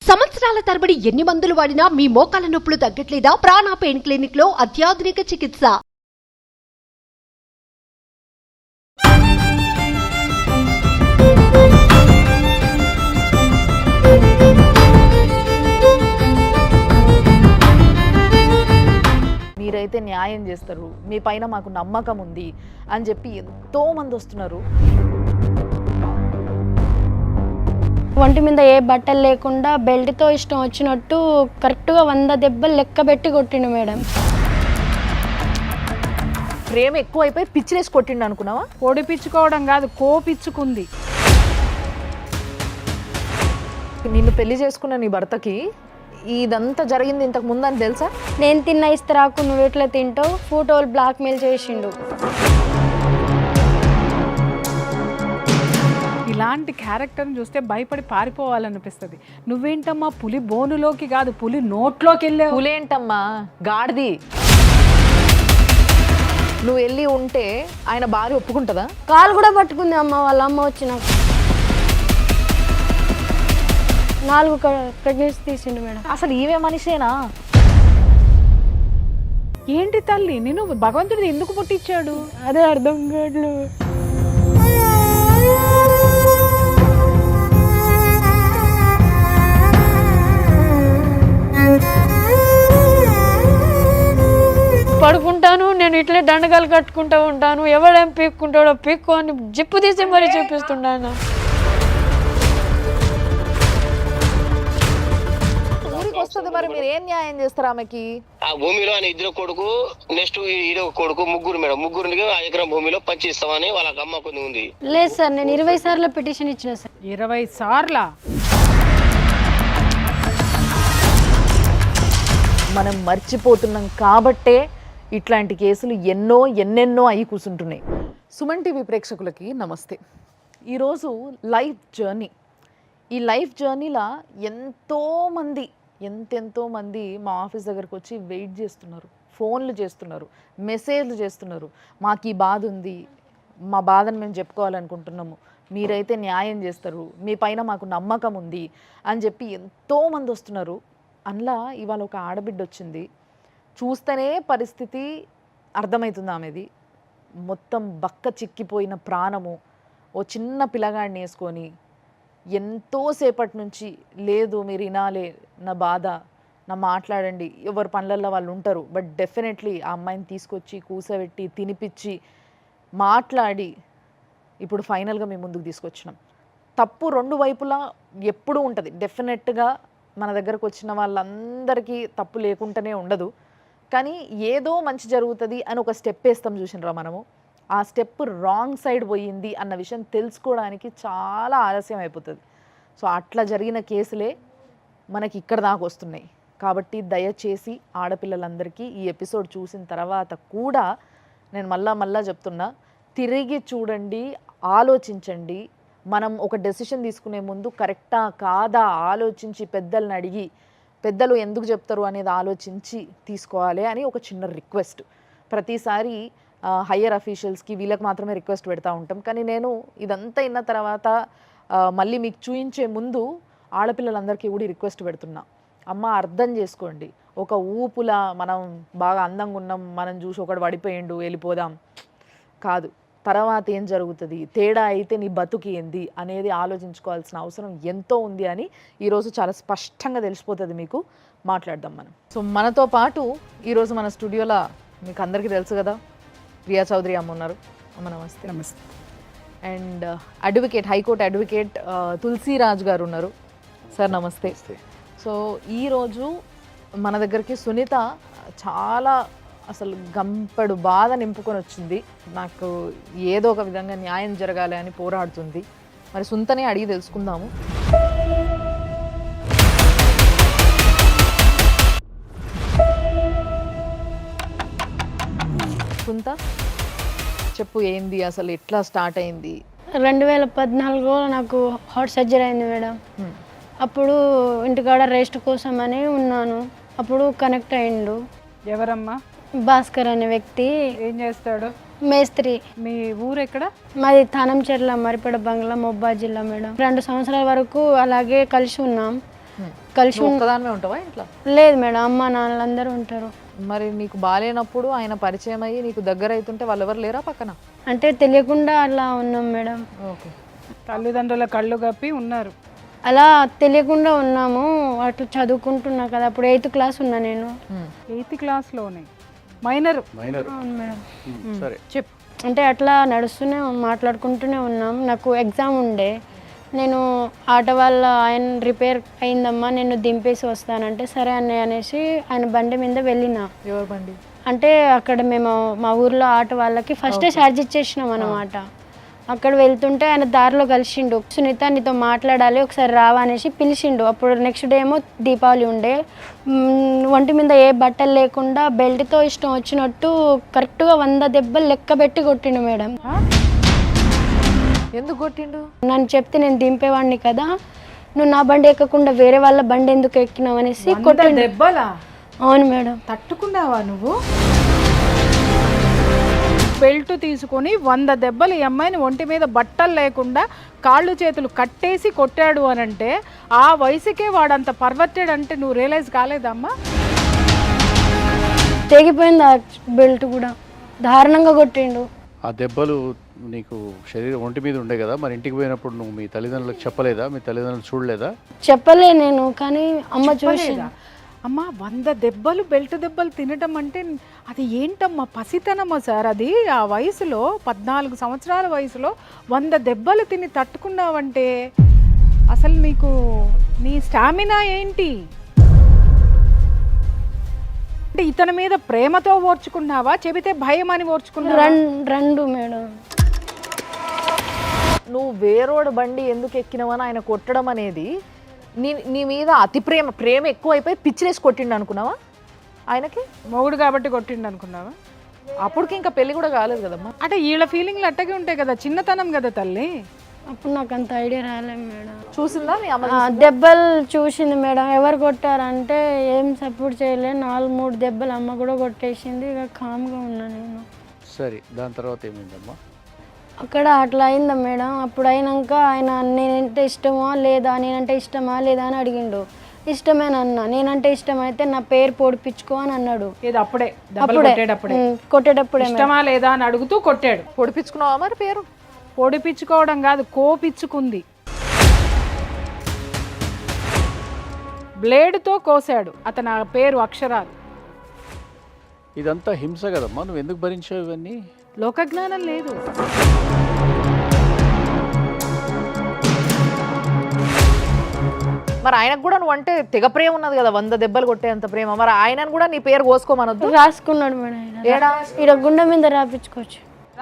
సంవత్సరాల తరబడి ఎన్ని మందులు వాడినా మీ మోకాల నొప్పులు తగ్గట్లేదా? ప్రాణ పెయిన్ క్లినిక్ లో అత్యాధునిక చికిత్స. మీరైతే న్యాయం చేస్తారు, మీ పైన మాకు నమ్మకం ఉంది అని చెప్పి ఎంతో మంది వస్తున్నారు. ఒంటి మీద ఏ బట్టలు లేకుండా బెల్ట్తో ఇష్టం వచ్చినట్టు కరెక్ట్గా 100 దెబ్బలు లెక్క పెట్టి కొట్టిండు మేడం. ప్రేమ ఎక్కువైపోయి పిచ్చిలేసి కొట్టిండు అనుకున్నావా? పొడిపించుకోవడం కాదు, కోపిచ్చుకుంది. నిన్ను పెళ్లి చేసుకున్న నీ భర్తకి ఇదంతా జరిగింది ఇంతకు ముందు అని తెలుసా? నేను తిన్న ఇస్తరాకు నువ్వు ఎట్లా తింటావు ఫోటోలు బ్లాక్మెయిల్ చేసిండు. ఇలాంటి క్యారెక్టర్ని చూస్తే భయపడి పారిపోవాలనిపిస్తుంది. నువ్వేంటమ్మా పులి బోనులోకి కాదు పులి నోట్లోకి వెళ్ళావు. పులేంటమ్మా గాడిది. నువ్వు వెళ్ళి ఉంటే ఆయన భార్య ఒప్పుకుంటుందా? కాలు కూడా పట్టుకుంది అమ్మ, వాళ్ళ అమ్మ వచ్చి నాకు 4 ప్రెగ్నెన్సీ తీసిండు మేడం. అసలు ఈవే మనిషేనా? ఏంటి తల్లి, నేను భగవంతుడు ఎందుకు పుట్టించాడు అదే అర్థం కావట్లేదు. పడుకుంటాను నేను ఇట్లే దండగాలు కట్టుకుంటూ ఉంటాను, ఎవడేం పీక్కుంటాడో పీక్కో అని జిప్పు తీసి మరీ చూపిస్తున్నాను. ఊరికి వస్తుంది, మరి మీరు ఏం న్యాయం చేస్తారు ఆమెకి? ఆ భూమిలో ఆయన ఇద్దరు కొడుకు, నెక్స్ట్ ఈడో కొడుకు, ముగ్గురు మేడం. ముగ్గురికి ఆ ఎకరం భూమిలో పంచి ఇస్తామని వాళ్ళకి అమ్మ కొన్ని ఉంది. లేదు సార్, నేను 20 సార్లు పిటిషన్ ఇచ్చిన సార్. 20 సార్లా? మనం మర్చిపోతున్నాం కాబట్టే ఇట్లాంటి కేసులు ఎన్నెన్నో అయి కూర్చుంటున్నాయి. సుమన్ టీవీ ప్రేక్షకులకి నమస్తే. ఈరోజు లైఫ్ జర్నీ. ఈ లైఫ్ జర్నీలో ఎంతెంతో మంది మా ఆఫీస్ దగ్గరకు వచ్చి వెయిట్ చేస్తున్నారు, ఫోన్లు చేస్తున్నారు, మెసేజ్లు చేస్తున్నారు. మాకు ఈ బాధ ఉంది, మా బాధను మేము చెప్పుకోవాలనుకుంటున్నాము, మీరైతే న్యాయం చేస్తారు, మీ పైన మాకు నమ్మకం ఉంది అని చెప్పి ఎంతోమంది వస్తున్నారు. అందులో ఇవాళ ఒక ఆడబిడ్డ వచ్చింది. చూస్తేనే పరిస్థితి అర్థమవుతుంది ఆమెది. మొత్తం బక్క చిక్కిపోయిన ప్రాణము, ఓ చిన్న పిల్లగాడిని వేసుకొని ఎంతోసేపటి నుంచి లేదు మీరు వినాలే నా బాధ, నా మాట్లాడండి. ఎవరి పనులలో వాళ్ళు ఉంటారు, బట్ డెఫినెట్లీ ఆ అమ్మాయిని తీసుకొచ్చి కూసబెట్టి తినిపించి మాట్లాడి ఇప్పుడు ఫైనల్గా మేము ముందుకు తీసుకొచ్చినాం. తప్పు 2 వైపులా ఎప్పుడూ ఉంటుంది. డెఫినెట్గా మన దగ్గరకు వచ్చిన వాళ్ళందరికీ తప్పు లేకుండానే ఉండదు, కానీ ఏదో మంచి జరుగుతుంది అని ఒక స్టెప్ వేస్తాం చూసినరా మనము. ఆ స్టెప్ రాంగ్ సైడ్ పోయింది అన్న విషయం తెలుసుకోవడానికి చాలా ఆలస్యం అయిపోతుంది. సో అట్లా జరిగిన కేసులే మనకి ఇక్కడ దాకా వస్తున్నాయి. కాబట్టి దయచేసి ఆడపిల్లలందరికీ ఈ ఎపిసోడ్ చూసిన తర్వాత కూడా నేను మళ్ళా చెప్తున్నా, తిరిగి చూడండి, ఆలోచించండి. మనం ఒక డెసిషన్ తీసుకునే ముందు కరెక్టా కాదా ఆలోచించి పెద్దల్ని అడిగి, పెద్దలు ఎందుకు చెప్తారు అనేది ఆలోచించి తీసుకోవాలి అని ఒక చిన్న రిక్వెస్ట్. ప్రతిసారి హయ్యర్ అఫీషియల్స్కి వీళ్ళకి మాత్రమే రిక్వెస్ట్ పెడతా ఉంటాం, కానీ నేను ఇదంతా అయిన తర్వాత మళ్ళీ మీకు చూయించే ముందు ఆడపిల్లలందరికీ కూడా రిక్వెస్ట్ పెడుతున్నా. అమ్మ అర్థం చేసుకోండి, ఒక ఊపులా మనం బాగా అందంగా ఉన్నాం, మనం చూసి ఒకడు పడిపోయిండు వెళ్ళిపోదాం కాదు. తర్వాత ఏం జరుగుతుంది, తేడా అయితే నీ బతుకు ఏంది అనేది ఆలోచించుకోవాల్సిన అవసరం ఎంతో ఉంది అని ఈరోజు చాలా స్పష్టంగా తెలిసిపోతుంది మీకు. మాట్లాడదాం మనం. సో మనతో పాటు ఈరోజు మన స్టూడియోలో మీకు అందరికీ తెలుసు కదా, ప్రియా చౌదరి అమ్మ ఉన్నారు. అమ్మ నమస్తే. నమస్తే. And advocate, high court advocate Tulasiraj గారు ఉన్నారు. సార్ నమస్తే. సో ఈరోజు మన దగ్గరికి సునీత చాలా అసలు గంపెడు బాధ నింపుకొని వచ్చింది. నాకు ఏదో ఒక విధంగా న్యాయం జరగాలి అని పోరాడుతుంది. మరి సుంతనే అడిగి తెలుసుకుందాము. సుంత చెప్పు, ఏంది అసలు, ఎట్లా స్టార్ట్ అయింది? 2014లో నాకు హార్ట్ సర్జరీ అయింది మేడం. అప్పుడు ఇంటికాడ రెస్ట్ కోసం అని ఉన్నాను. అప్పుడు కనెక్ట్ అయిండు. ఎవరమ్మా? భాస్కర్ అనే వ్యక్తి. ఏం చేస్తాడు? మేస్త్రి. మీ ఊరు ఎక్కడ? మాది తానంచెర్ల మరిపేడ బంగ్లా, మొబ్బా జిల్లా మేడం. 2 సంవత్సరాల వరకు అలాగే కలిసి ఉన్నాం. కలిసి నువ్వు ఒక్కదానివే ఉంటావా ఇంట్లో? లేదు మేడం, అమ్మ నాన్నలందరూ ఉంటారు. మరి నీకు బాగాలేనప్పుడు ఆయన పరిచయం అయ్యి నీకు దగ్గర అవుతుంటే వాళ్ళు ఎవరు లేరా పక్కన? అంటే తెలియకుండా అలా ఉన్నాం మేడం. ఓకే. తల్లిదండ్రుల కళ్ళు కప్పి ఉన్నారు. అలా తెలియకుండా ఉన్నాము. అట్లా చదువుకుంటున్నా కదా, అప్పుడు 8th క్లాస్ ఉన్నా నేను. 8th క్లాస్లోనే minor. అవును మేడం. సరే చెప్పు. అంటే అట్లా నడుస్తూనే మాట్లాడుకుంటూనే ఉన్నాం. నాకు ఎగ్జామ్ ఉండే, నేను ఆటో వాళ్ళ ఆయన రిపేర్ అయిందమ్మా, నేను దింపేసి వస్తానంటే సరే అన్నయ్య అనేసి ఆయన బండి మీద వెళ్ళిన. ఎవరు బండి? అంటే అక్కడ మేము మా ఊర్లో ఆటో వాళ్ళకి ఫస్టే ఛార్జ్ ఇచ్చేసినాం అన్నమాట. అక్కడ వెళ్తుంటే ఆయన దారిలో కలిసిండు. సునీత నీతో మాట్లాడాలి ఒకసారి రావా అనేసి పిలిచిండు. అప్పుడు నెక్స్ట్ డే ఏమో దీపావళి ఉండే. ఒంటి మీద ఏ బట్టలు లేకుండా బెల్ట్తో ఇష్టం వచ్చినట్టు కరెక్ట్గా 100 దెబ్బలు లెక్క పెట్టి కొట్టిండు మేడం. ఎందుకు కొట్టిండు? నన్ను చెప్తే నేను దింపేవాడిని కదా, నువ్వు నా బండి ఎక్కకుండా వేరే వాళ్ళ బండి ఎందుకు ఎక్కినావు అనేసి కొట్టిండు. దెబ్బలా? అవును మేడం. తట్టుకున్నావా నువ్వు? బెల్ట్ తీసుకొని 100 దెబ్బలు ఈ అమ్మాయిని ఒంటి మీద బట్టలు లేకుండా కాళ్ళు చేతులు కట్టేసి కొట్టాడు అని అంటే ఆ వయసుకే వాడంత పర్వర్టెడ్ అంటే నువ్వు రియలైజ్ కాలేదమ్మా? తెగిపోయింది ఆ బెల్ట్ కూడా, దారుణంగా కొట్టిండు. ఆ దెబ్బలు నీకు శరీరం ఒంటి మీద ఉండే కదా, మరి ఇంటికి పోయినప్పుడు నువ్వు మీ తల్లిదండ్రులకు చెప్పలేదా? మీ తల్లిదండ్రులు చూడలేదా? చెప్పలే నేను, కానీ అమ్మ చూసి చెప్పలేదా? అమ్మా 100 దెబ్బలు బెల్ట్ దెబ్బలు తినటం అంటే అది ఏంటమ్మా, పసితనమా సార్ అది? ఆ వయసులో 14 సంవత్సరాల వయసులో 100 దెబ్బలు తిని తట్టుకున్నావంటే అసలు నీకు నీ స్టామినా ఏంటి? అంటే ఇతని మీద ప్రేమతో ఓర్చుకున్నావా, చెబితే భయం అని ఓర్చుకున్నావా? రెండు మేడం. నువ్వు వేరోడు బండి ఎందుకు ఎక్కినవని ఆయన కొట్టడం అనేది నీ మీద అతి ప్రేమ ఎక్కువైపోయి పిచ్చిలేసి కొట్టిండు అనుకున్నావా? ఆయనకి మొగుడు కాబట్టి కొట్టిండు అనుకున్నావా? అప్పటికి ఇంకా పెళ్లి కూడా కాలేదు కదమ్మా. అంటే వీళ్ళ ఫీలింగ్లు అట్టగే ఉంటాయి కదా, చిన్నతనం కదా తల్లి. అప్పుడు నాకు అంత ఐడియా రాలేదు మేడం. చూసిందా మీ అమ్మ? దెబ్బలు చూసింది మేడం. ఎవరు కొట్టారంటే ఏం సపోర్ట్ చేయలే, 4-3 దెబ్బలు అమ్మ కూడా కొట్టేసింది. ఇక కామ్గా ఉన్నా నేను. సరే, దాని తర్వాత ఏమైందమ్మా? అక్కడ అట్లా అయిందా మేడం. అప్పుడు అయినాక ఆయన నేనంటే ఇష్టమా లేదా, నేనంటే ఇష్టమా లేదా అని అడిగిండు. ఇష్టమేనన్నా. నేనంటే ఇష్టమైతే నా పేరు పొడిపించుకో అని అన్నాడు. ఏది అప్పుడే దెబ్బలు కొట్టేటప్పుడే? కొట్టేటప్పుడే. ఇష్టమా లేదా అని అడుగుతూ కొట్టాడు. పొడిపించుకున్నావా మరి పేరు? పొడిపించుకోవడం కాదు, కోపించుకుంది. బ్లేడ్తో కోసాడు అతను ఆ పేరు అక్షరాలు. ఇదంతా హింస కదమ్మా, నువ్వు ఎందుకు భరించావు ఇవన్నీ? లోకజ్ఞానం లేదు. మరి ఆయనకు కూడా నువ్వు అంటే తెగ ప్రేమ ఉన్నది కదా, 100 దెబ్బలు కొట్టే అంత ప్రేమ. మరి ఆయనను కూడా నీ పేరు కోసుకోమనొద్దు? రాసుకున్నాడు మేడం. ఏడా? ఇక్కడ గుండె మీద రాపించుకోవచ్చు.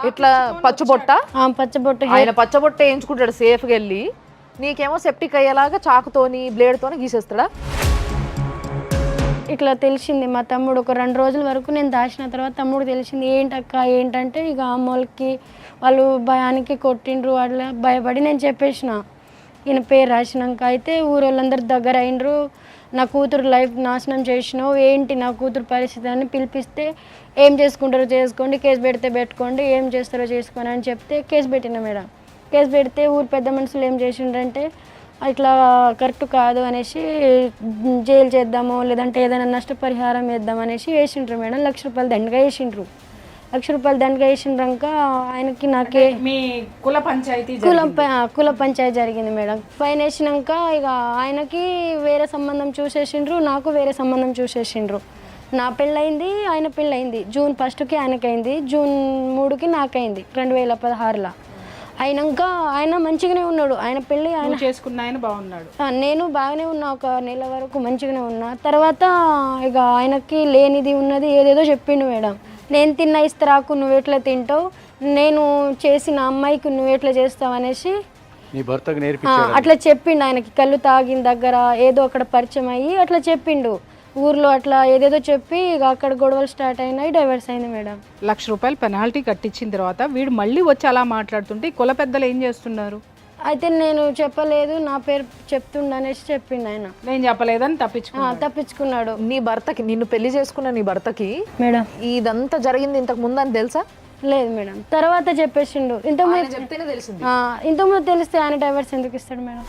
ఇట్లా పచ్చబొట్ట? పచ్చబొట్టు. ఆయన పచ్చబొట్ట వేయించుకుంటాడు సేఫ్గా వెళ్ళి, నీకేమో సెప్టిక్ అయ్యేలాగా చాకుతోని బ్లేడ్తోని గీసేస్తాడా? ఇట్లా తెలిసింది మా తమ్ముడు. ఒక 2 రోజుల వరకు నేను దాచిన తర్వాత తమ్ముడు తెలిసింది. ఏంటక్క ఏంటంటే ఇక అమ్మోళ్ళకి వాళ్ళు భయానికి కొట్టిండ్రు. అట్లా భయపడి నేను చెప్పేసిన. ఈయన పేరు రాసినాక అయితే ఊరోళ్ళందరూ దగ్గర అయినరు. నా కూతురు లైఫ్ నాశనం చేసినావు, ఏంటి నా కూతురు పరిస్థితి అని పిలిపిస్తే, ఏం చేసుకుంటారో చేసుకోండి, కేసు పెడితే పెట్టుకోండి, ఏం చేస్తారో చేసుకోండి అని చెప్తే కేసు పెట్టిన మేడం. కేసు పెడితే ఊరు పెద్ద మనుషులు ఏం చేసిండ్రంటే ఇట్లా కరెక్ట్ కాదు అనేసి జైలు చేద్దాము లేదంటే ఏదైనా నష్టపరిహారం వేద్దాం అనేసి వేసిండ్రు మేడం. 1 లక్ష రూపాయలు దండగా వేసిండ్రు. 1 లక్ష రూపాయలు దండగా వేసిండ్రాక ఆయనకి నాకే మీ కుల పంచాయతీ కుల పంచాయతీ జరిగింది మేడం. ఫైన్ వేసినాక ఇక ఆయనకి వేరే సంబంధం చూసేసిండ్రు, నాకు వేరే సంబంధం చూసేసిండ్రు. నా పెళ్ళయింది, ఆయన పెళ్ళయింది. జూన్ 1కి ఆయనకైంది, జూన్ 3కి నాకైంది 2016లో. అయినాక ఆయన మంచిగానే ఉన్నాడు. ఆయన పెళ్ళి ఆయన చేసుకున్న ఆయన బాగున్నాడు, నేను బాగానే ఉన్నా. 1 నెల వరకు మంచిగానే ఉన్నా. తర్వాత ఇక ఆయనకి లేనిది ఉన్నది ఏదేదో చెప్పిండు మేడం. నేను తిన్న ఇస్తరాకు నువ్వెట్లా తింటావు, నేను చేసిన అమ్మాయికి నువ్వెట్లా చేస్తావు అనేసి నీ భర్తకు నేర్పించాడు. అట్లా చెప్పిండు. ఆయనకి కళ్ళు తాగిన దగ్గర ఏదో అక్కడ పరిచయం అయ్యి అట్లా చెప్పిండు. ఊర్లో అట్లా ఏదేదో చెప్పి ఇక అక్కడ గొడవలు స్టార్ట్ అయినాయి, డైవర్స్ అయింది మేడం. 1 లక్ష రూపాయలు పెనాల్టీ కట్టించిన తర్వాత వీడు మళ్ళీ వచ్చి అలా మాట్లాడుతుంటే ఈ కుల పెద్దలు ఏం చేస్తున్నారు? అయితే నేను చెప్పలేదు, నా పేరు చెప్తుండ అనేసి చెప్పిండు ఆయన. నేను చెప్పలేదని తప్పించుకున్నాడు. నీ భర్తకి, నిన్ను పెళ్లి చేసుకున్న నీ భర్తకి మేడం ఇదంతా జరిగింది ఇంతకు ముందు అని తెలుసా? లేదు మేడం, తర్వాత చెప్పేసిండు. చెప్తేనే తెలిసింది. ఇంతకుముందు తెలిస్తే ఆయన డైవర్స్ ఎందుకు ఇస్తాడు మేడం?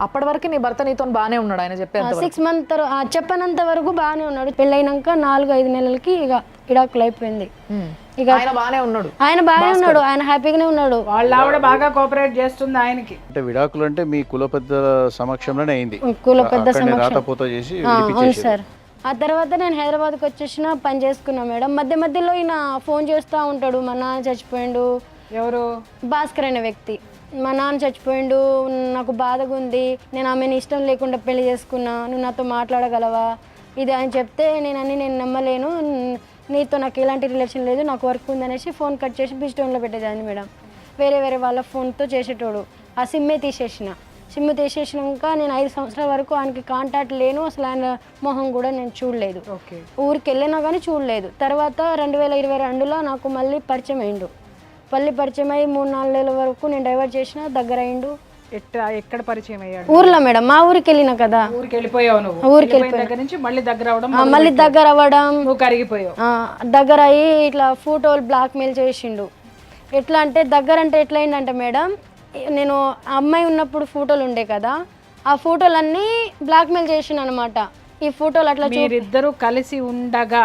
అప్పటి వరకు నీ భర్త నీతో బానే ఉన్నాడు, ఆయన చెప్పేంత 6 మంత్ చెప్పనంత వరకు బాగానే ఉన్నాడు. పెళ్ళైనాక 4-5 నెలలకి ఇక విడాకులు అయిపోయింది. ఇక ఆయన బానే ఉన్నాడు, ఆయన బాగానే ఉన్నాడు, ఆయన హ్యాపీగానే ఉన్నాడు. వాళ్ళ ఆవిడ బాగా కోఆపరేట్ చేస్తుంది ఆయనకి. అంటే విడాకులు అంటే మీ కుల పెద్దల సమక్షంలోనే అయింది, కుల పెద్ద అక్కడనే రాతపోత చేసి అవును విడిపించేసారు. సార్. ఆ తర్వాత నేను హైదరాబాద్కి వచ్చేసిన, పని చేసుకున్నా మేడం. మధ్య మధ్యలో ఈయన ఫోన్ చేస్తూ ఉంటాడు, మా నాన్న చచ్చిపోయిండు. ఎవరు? భాస్కర్ అనే వ్యక్తి. మా నాన్న చచ్చిపోయిండు, నాకు బాధగా ఉంది, నేను ఆమెను ఇష్టం లేకుండా పెళ్లి చేసుకున్నా, నువ్వు నాతో మాట్లాడగలవా ఇది అని చెప్తే నేను నమ్మలేను, నీతో నాకు ఎలాంటి రిలేషన్ లేదు, నాకు వర్క్ ఉందనేసి ఫోన్ కట్ చేసి బిస్టోన్లో పెట్టేదాన్ని మేడం. వేరే వాళ్ళ ఫోన్తో చేసేటోడు. ఆ సిమ్మే తీసేసిన. సిమ్ తీసేసినాక నేను 5 సంవత్సరాల వరకు ఆయనకి కాంటాక్ట్ లేను, అసలు ఆయన మొహం కూడా నేను చూడలేదు. ఓకే. ఊరికి వెళ్ళినా కానీ చూడలేదు. తర్వాత 2022లో నాకు మళ్ళీ పరిచయం అయిండు. పరిచయం అయ్యి 3-4 నెలల వరకు నేను డైవర్ట్ చేసిన, దగ్గర అయిండు. ఎక్కడ పరిచయం అయ్యాడు? ఊర్లో మేడం, మా ఊరికి వెళ్ళిన కదా. ఊరికి వెళ్ళిపోయావు నువ్వు? ఊరికి వెళ్ళిపోయిన దగ్గర నుంచి మళ్ళీ దగ్గర అవడం, మళ్ళీ దగ్గర అవ్వడం, నువ్వు కరిగిపోయావు. దగ్గర అయ్యి ఇట్లా ఫోటోలు బ్లాక్మెయిల్ చేసిండు. ఎట్లా అంటే దగ్గర అంటే ఎట్లా అయిందంటే మేడం, నేను అమ్మాయి ఉన్నప్పుడు ఫోటోలు ఉండే కదా, ఆ ఫోటోలన్నీ బ్లాక్మెయిల్ చేసిండు అనమాట. ఈ ఫోటోలు అట్లా మీరిద్దరూ కలిసి ఉండగా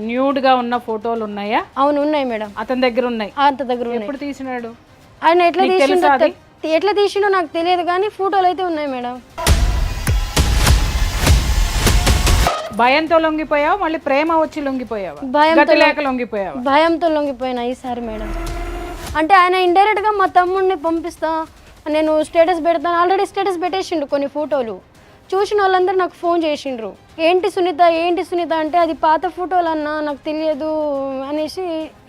న్యూడ్ గా ఉన్న ఫోటోలు ఉన్నాయా? అవును ఉన్నాయి మేడం, అతని దగ్గర ఉన్నాయి. అంత దగ్గర ఉన్నాయి. ఎప్పుడు తీసినాడు ఆయన? ఎట్లా తీసిండో నాకు తెలియదు కానీ ఫోటోలు అయితే ఉన్నాయి మేడం. భయంతో లొంగిపోయావు, మళ్ళీ ప్రేమ వచ్చి లొంగిపోయావా? గతి లేక లొంగిపోయావా? భయంతో లొంగిపోయినా ఈసారి మేడం. అంటే ఆయన ఇండైరెక్ట్గా మా తమ్ముడిని పంపిస్తా, నేను స్టేటస్ పెడతాను, ఆల్రెడీ స్టేటస్ పెట్టేసిండు. కొన్ని ఫోటోలు చూసిన వాళ్ళందరూ నాకు ఫోన్ చేసిండ్రు, ఏంటి సునీత అంటే అది పాత ఫోటోలు అన్నా, నాకు తెలియదు అనేసి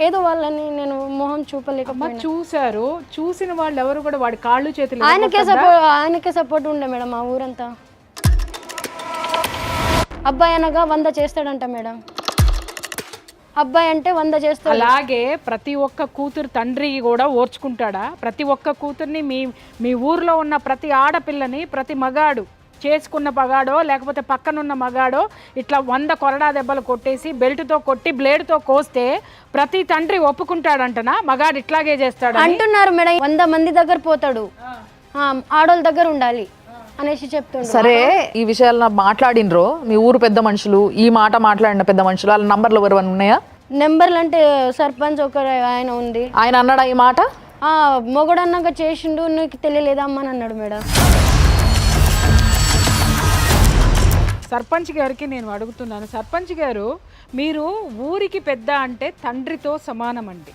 ఏదో వాళ్ళని నేను మొహం చూపలేకపోయినా. చూసారు, చూసిన వాళ్ళు ఎవరు కూడా వాడి కాళ్ళు చేతులు ఆయనకే సపోర్ట్ ఉండే మేడం. ఆ ఊరంతా అబ్బాయి అనగా 100 చేస్తాడంట మేడం. అబ్బాయి అంటే 100 చేస్తాడు. అలాగే ప్రతి ఒక్క కూతురు తండ్రి కూడా ఓర్చుకుంటాడా? ప్రతి ఒక్క కూతుర్ని మీ ఊర్లో ఉన్న ప్రతి ఆడపిల్లని ప్రతి మగాడు చేసుకున్న మగాడో లేకపోతే పక్కనున్న మగాడో ఇట్లా 100 కొరడా దెబ్బలు కొట్టేసి బెల్ట్తో కొట్టి బ్లేడ్తో కోస్తే ప్రతి తండ్రి ఒప్పుకుంటాడంటనా మగాడు ఇట్లాగే చేస్తాడు అంటున్నారు మేడం. 100 మంది దగ్గర పోతాడు, ఆడోళ్ళ దగ్గర ఉండాలి అనేసి చెప్తుండ్రు. సరే, ఈ విషయాలు మాట్లాడినరో మీ ఊరు పెద్ద మనుషులు, ఈ మాట మాట్లాడిన పెద్ద మనుషులు, వాళ్ళ నంబర్లు ఎవరు ఉన్నాయా? నెంబర్లు అంటే సర్పంచ్ ఒకరు ఆయన ఉంది. ఆయన అన్నాడా ఈ మాట? మొగడన్నాక చేసిండు, నీకు తెలియలేదమ్మా అని అన్నాడు మేడం. సర్పంచ్ గారికి నేను అడుగుతున్నాను, సర్పంచ్ గారు మీరు ఊరికి పెద్ద అంటే తండ్రితో సమానం అండి.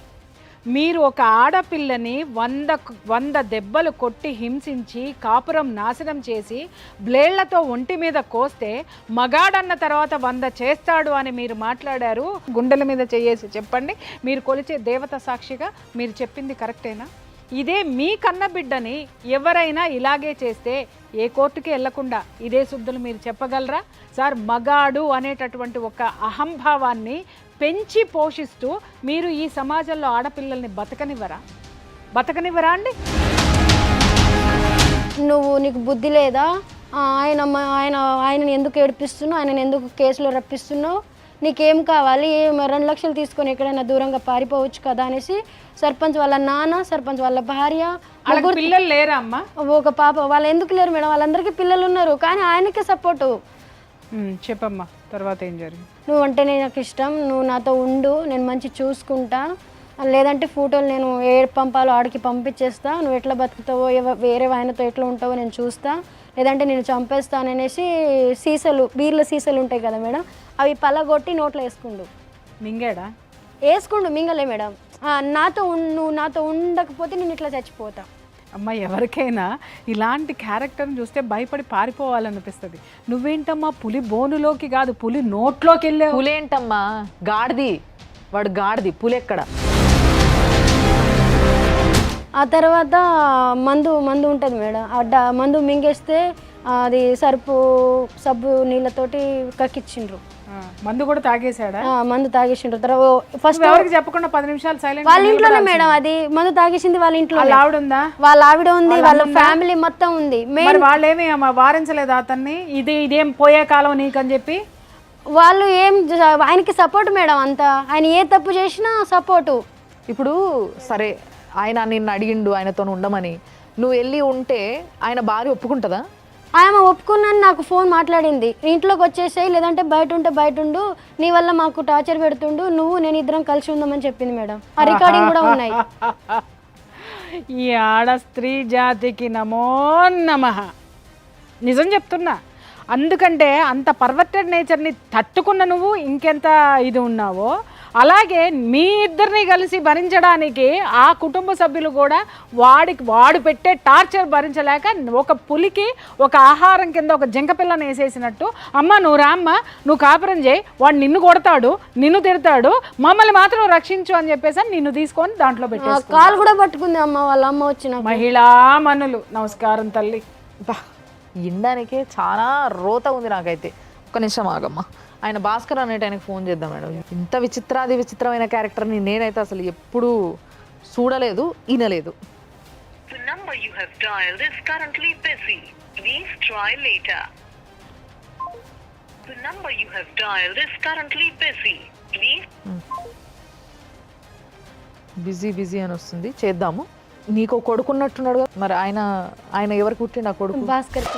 మీరు ఒక ఆడపిల్లని 100 దెబ్బలు కొట్టి హింసించి కాపురం నాశనం చేసి బ్లేడ్లతో ఒంటి మీద కోస్తే మగాడన్న తర్వాత 100 చేస్తాడు అని మీరు మాట్లాడారు. గుండెల మీద చేయేసి చెప్పండి, మీరు కొలిచే దేవత సాక్షిగా మీరు చెప్పింది కరెక్టేనా? ఇదే మీ కన్న బిడ్డని ఎవరైనా ఇలాగే చేస్తే ఏ కోర్టుకి వెళ్లకుండా ఇదే శుద్ధులు మీరు చెప్పగలరా? సార్, మగాడు అనేటటువంటి ఒక అహంభావాన్ని పెంచి పోషిస్తూ మీరు ఈ సమాజంలో ఆడపిల్లల్ని బతకనివ్వరా అండి? నీకు బుద్ధి లేదా? ఆయనని ఎందుకు ఏడిపిస్తున్నావు? ఆయనని ఎందుకు కేసులో రప్పిస్తున్నావు? నీకేం కావాలి? 2 లక్షలు తీసుకొని ఎక్కడైనా దూరంగా పారిపోవచ్చు కదా అనేసి సర్పంచ్ వాళ్ళ నాన్న, సర్పంచ్ వాళ్ళ భార్య, పిల్లలు లేరా అమ్మా? ఒక పాప. వాళ్ళు ఎందుకు లేరు మేడం? వాళ్ళందరికీ పిల్లలు ఉన్నారు, కానీ ఆయనకే సపోర్టు. చెప్పమ్మా, తర్వాత ఏం జరిగింది? నువ్వంటే నాకు ఇష్టం, నువ్వు నాతో ఉండు, నేను మంచి చూసుకుంటా, లేదంటే ఫోటోలు నేను పంపాలో ఆడికి పంపించేస్తా, నువ్వు ఎట్లా బతుకుతావో వేరే ఆయనతో ఎట్లా ఉంటావో నేను చూస్తా, లేదంటే నేను చంపేస్తాననేసి బీర్ల సీసాలు ఉంటాయి కదా మేడం, అవి పలగొట్టి నోట్లో వేసుకుండు. మింగాడా? వేసుకుండు, మింగలే మేడం. నువ్వు నాతో ఉండకపోతే నేను ఇట్లా చచ్చిపోతా. అమ్మ, ఎవరికైనా ఇలాంటి క్యారెక్టర్ని చూస్తే భయపడి పారిపోవాలనిపిస్తుంది. నువ్వేంటమ్మా పులి బోనులోకి కాదు పులి నోట్లోకి వెళ్ళావు. పులేంటమ్మా, గాడిది, వాడు గాడిది, పులెక్కడ? ఆ తర్వాత మందు ఉంటుంది మేడం. మందు మింగేస్తే అది సబ్బు నీళ్ళతోటి కక్కిచ్చిండ్రు. మందు కూడా తాగేశాడా? మందు తాగేసిండ్రు. తర్వాత ఫస్ట్ ఎవరికి చెప్పకుండా 10 నిమిషాలు సైలెంట్. వాళ్ళ ఇంట్లోనే మేడం, అది మందు తాగేసింది వాళ్ళ ఇంట్లో. ఆవిడ ఉందా? వాళ్ళ ఆవిడ ఉంది, వాళ్ళ ఫ్యామిలీ మొత్తం ఉంది. వాళ్ళేమి వారించలేదు అతన్ని, ఇదేం పోయే కాలం నీకని చెప్పి? వాళ్ళు ఆయనకి సపోర్ట్ మేడం అంతా, ఆయన ఏ తప్పు చేసినా సపోర్టు. ఇప్పుడు సరే, ఆయన నిన్ను అడిగిండు ఆయనతో ఉండమని, నువ్వు వెళ్ళి ఉంటే ఆయన భార్య ఒప్పుకుంటుందా? ఆమె ఒప్పుకున్నాను, నాకు ఫోన్ మాట్లాడింది, ఇంట్లోకి వచ్చేసాయి, లేదంటే బయట ఉంటే బయట ఉండు, నీ వల్ల మాకు టార్చర్ పెడుతుండు, నువ్వు నేను ఇద్దరం కలిసి ఉందామని చెప్పింది మేడం. ఆ రికార్డింగ్ కూడా ఉన్నాయి. ఈ ఆడ స్త్రీ జాతికి నమో నమః. నిజం చెప్తున్నా. అందుకంటే అంత పర్వర్టెడ్ నేచర్ని తట్టుకున్న నువ్వు ఇంకెంత ఇది ఉన్నావో, అలాగే మీ ఇద్దరిని కలిసి భరించడానికి ఆ కుటుంబ సభ్యులు కూడా వాడు పెట్టే టార్చర్ భరించలేక ఒక పులికి ఒక ఆహారం కింద ఒక జింక పిల్లని వేసేసినట్టు, అమ్మ నువ్వు రామ్మ, నువ్వు కాపురం చేయి, వాడు నిన్ను కొడతాడు, నిన్ను తిడతాడు, మమ్మల్ని మాత్రం రక్షించు అని చెప్పేసి నిన్ను తీసుకొని దాంట్లో పెట్టేసి కాలు కూడా పట్టుకుంది అమ్మ, వాళ్ళ అమ్మ వచ్చిన. మహిళా మనులు నమస్కారం తల్లి. వినడానికే చాలా రోత ఉంది నాకైతే. ఒక్క నిమిషం ఆగమ్మా, ఆయన భాస్కర్ అనేట ఆయనకు ఫోన్ చేద్దాం మేడం. ఇంత విచిత్రమైన క్యారెక్టర్ని నేనైతే అసలు ఎప్పుడూ చూడలేదు, వినలేదు. The number you have dialed is currently busy. Please try later. The number you have dialed is currently busy. Please. Busy అని వస్తుంది, చేద్దాము. నీకు కొడుకున్నట్టున్నాడు కదా, మరి ఆయన ఎవరికి పుట్టిండు ఆ కొడుకు? భాస్కర్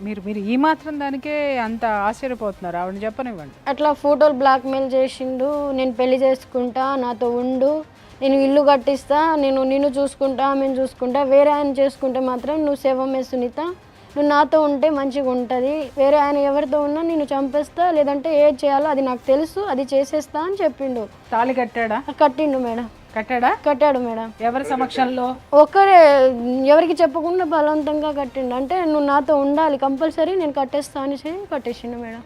మీరు ఈ మాత్రం దానికే అంత ఆశ్చర్యపోతున్నారు? ఆవిడ చెప్పనివ్వండి. అట్లా ఫోటోలు బ్లాక్మెయిల్ చేసిండు, నేను పెళ్లి చేసుకుంటా, నాతో ఉండు, నేను ఇల్లు కట్టిస్తా, నిన్ను చూసుకుంటా, మేము చూసుకుంటా, వేరే ఆయన చేసుకుంటే మాత్రం నువ్వు శవమే సునీత, నువ్వు నాతో ఉంటే మంచిగా ఉంటుంది, వేరే ఆయన ఎవరితో ఉన్నా నేను చంపేస్తా, లేదంటే ఏది చేయాలో అది నాకు తెలుసు, అది చేసేస్తా అని చెప్పిండు. తాళి కట్టాడా? కట్టిండు మేడం. కట్టాడు మేడం. ఎవరి సమక్షంలో? ఒక్కరే, ఎవరికి చెప్పకుండా బలవంతంగా కట్టిండు. అంటే నువ్వు నాతో ఉండాలి కంపల్సరీ, నేను కట్టేస్తా అని కట్టేసిండు మేడం.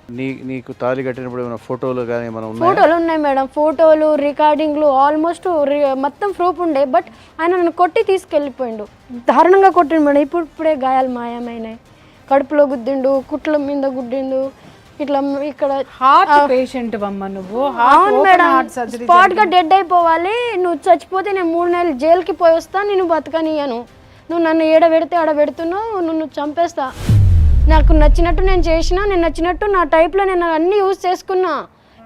నీకు తాళి కట్టినప్పుడు ఏమైనా ఫోటోలు కానీ ఏమైనా ఉన్నాయా? ఫోటోలు ఉన్నాయి మేడం, ఫోటోలు, రికార్డింగ్లు, ఆల్మోస్ట్ మొత్తం ప్రూఫ్ ఉండే. బట్ ఆయన నన్ను కొట్టి తీసుకెళ్ళిపోయిండు, దారుణంగా కొట్టిండు మేడం. ఇప్పుడే గాయాలు మాయమైనాయి, కడుపులో గుద్దిండు, కుట్ల మీద గుద్దిండు, ఇట్లా ఇక్కడ. హార్ట్ పేషెంట్ అమ్మ నువ్వు. అవును మేడం, స్పాట్ గా డెడ్ అయిపోవాలి, నువ్వు చచ్చిపోతే నేను 3 నెలలు జైలుకి పోయి వస్తా, నేను బతకనియను, నువ్వు నన్ను ఏడబెడితే ఆడబెడుతున్నావు, నువ్వు చంపేస్తా, నాకు నచ్చినట్టు నేను చేసినా, నేను నచ్చినట్టు నా టైప్లో నేను అన్నీ యూజ్ చేసుకున్నా,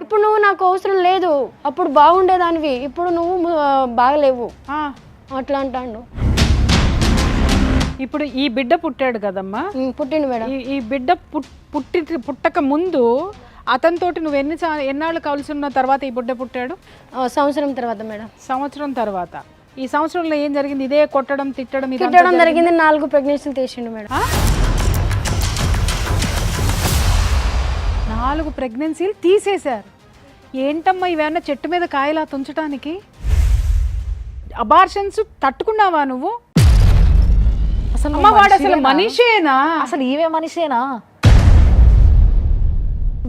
ఇప్పుడు నువ్వు నాకు అవసరం లేదు, అప్పుడు బాగుండేదానివి, ఇప్పుడు నువ్వు బాగలేవు అట్లా అంటాడు. ఇప్పుడు ఈ బిడ్డ పుట్టాడు కదమ్మా? పుట్టిండు మేడం. ఈ బిడ్డ పుట్టక ముందు అతనితోటి నువ్వు ఎన్నాళ్ళు కలిసి ఉన్న తర్వాత ఈ బిడ్డ పుట్టాడు? సంవత్సరం తర్వాత మేడం. సంవత్సరం తర్వాత. ఈ సంవత్సరంలో ఏం జరిగింది? ఇదే కొట్టడం తిట్టడం జరిగింది. 4 ప్రెగ్నెన్సీలు తీసిండు మేడం. 4 ప్రెగ్నెన్సీలు తీసేశారు. ఏంటమ్మా ఇవేమన్నా చెట్టు మీద కాయలా తుంచడానికి? అబార్షన్స్ తట్టుకున్నావా నువ్వు? వాడు అసలు మనిషేనా? అసలు ఈవే మనిషేనా?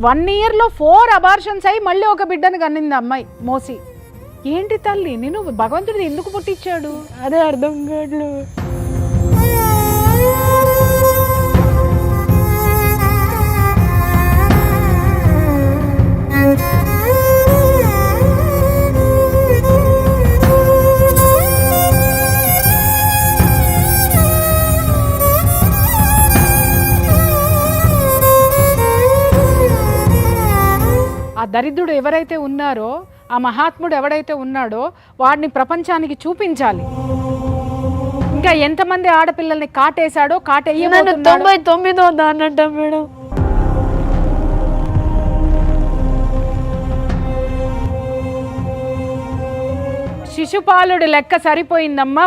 1 yearలో 4 అబార్షన్స్ అయ్యి మళ్ళీ ఒక బిడ్డను కన్నింది అమ్మాయి మోసి. ఏంటి తల్లి, నేను భగవంతుడు ఎందుకు పుట్టించాడు? అదే అర్థం కాదు. ఆ దరిద్రుడు ఎవరైతే ఉన్నారో, ఆ మహాత్ముడు ఎవడైతే ఉన్నాడో వాడిని ప్రపంచానికి చూపించాలి. ఇంకా ఎంతమంది ఆడపిల్లల్ని కాటేశాడో, కాటేయబోతున్నాడో. 99వ దానంట మేడం. శిశుపాలుడి లెక్క సరిపోయిందమ్మా.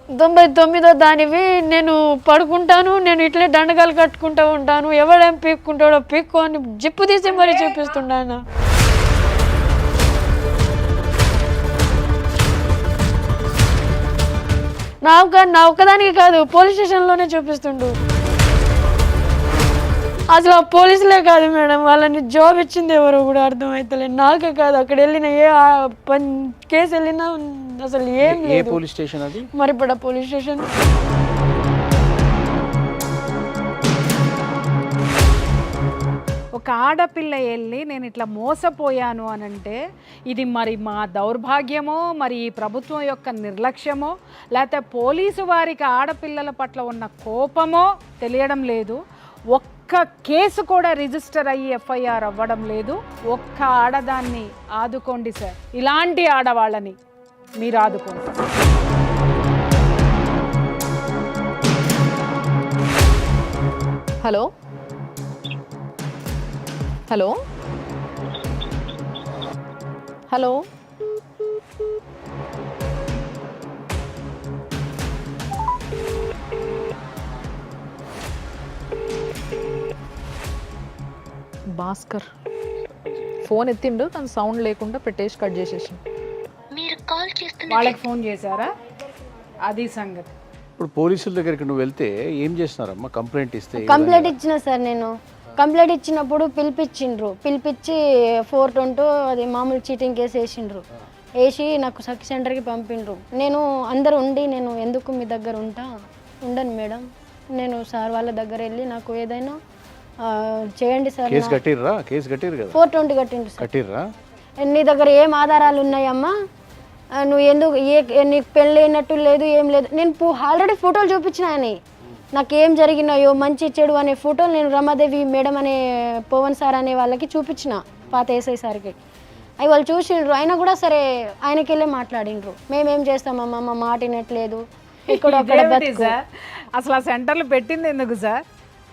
99వ దానివి. నేను పడుకుంటాను, నేను ఇట్లే దండగాలు కట్టుకుంటూ ఉంటాను, ఎవడేం పీక్కుంటాడో పీక్కు అని జిప్పు తీసి మరీ చూపిస్తున్నాను. నా ఒక్కదానికి కాదు, పోలీస్ స్టేషన్లోనే చూపిస్తుండు. అసలు ఆ పోలీసులే కాదు మేడం, వాళ్ళని జాబ్ ఇచ్చింది ఎవరో కూడా అర్థమవుతలేదు. నాకే కాదు, అక్కడ వెళ్ళిన ఏ కేసు వెళ్ళినా అసలు ఏం లేదు. పోలీస్ స్టేషన్ అది? మరిపడ పోలీస్ స్టేషన్. ఒక ఆడపిల్ల వెళ్ళి నేను ఇట్లా మోసపోయాను అనంటే ఇది మరి మా దౌర్భాగ్యమో, మరి ఈ ప్రభుత్వం యొక్క నిర్లక్ష్యమో, లేకపోతే పోలీసు వారికి ఆడపిల్లల పట్ల ఉన్న కోపమో తెలియడం లేదు. ఒక్క కేసు కూడా రిజిస్టర్ అయ్యి ఎఫ్ఐఆర్ అవ్వడం లేదు. ఒక్క ఆడదాన్ని ఆదుకోండి సార్, ఇలాంటి ఆడవాళ్ళని మీరు ఆదుకోండి. Hello hello hello Bhaskar phone ఎత్తిండు కానీ సౌండ్ లేకుండా పెట్టేసి కట్ చేసేసి. వాళ్ళకి ఫోన్ చేశారా? అది సంగతి. ఇప్పుడు పోలీసుల దగ్గరికి నువ్వు వెళ్తే ఏం చేస్తున్నారమ్మా? కంప్లైంట్ ఇస్తే ఏ కంప్లైంట్ ఇచ్చిన సార్, నేను కంప్లైంట్ ఇచ్చినప్పుడు పిలిపించి 422 అది మామూలు చీటింగ్ కేసు వేసి నాకు సఖి సెంటర్కి పంపిండ్రు. నేను అందరు ఉండి నేను ఎందుకు మీ దగ్గర ఉండను మేడం, నేను సార్ వాళ్ళ దగ్గర వెళ్ళి నాకు ఏదైనా చేయండి సార్. కేసు కట్టిర్రా? కేసు కట్టిరు కదా? 420 కట్టిండ్రు సార్. కట్టిర్రా? నీ దగ్గర ఏం ఆధారాలు ఉన్నాయమ్మా, నువ్వు ఎందుకు నీకు పెళ్ళి అయినట్టు లేదు ఏం లేదు. నేను ఆల్రెడీ ఫోటోలు చూపించిన అని నాకు ఏం జరిగినాయో మంచి చెడు అనే ఫోటోలు నేను రమాదేవి మేడం అనే పవన్ సార్ అనే వాళ్ళకి చూపించిన, పాత ఎస్ఐ సార్కి. అవి వాళ్ళు చూసిండ్రు, అయినా కూడా సరే ఆయనకి వెళ్ళే మాట్లాడిండ్రు. మేమేం చేస్తామమ్మా, మా మాట వినట్లేదు, ఇక్కడ సార్ అసలు ఆ సెంటర్లు పెట్టింది ఎందుకు సార్?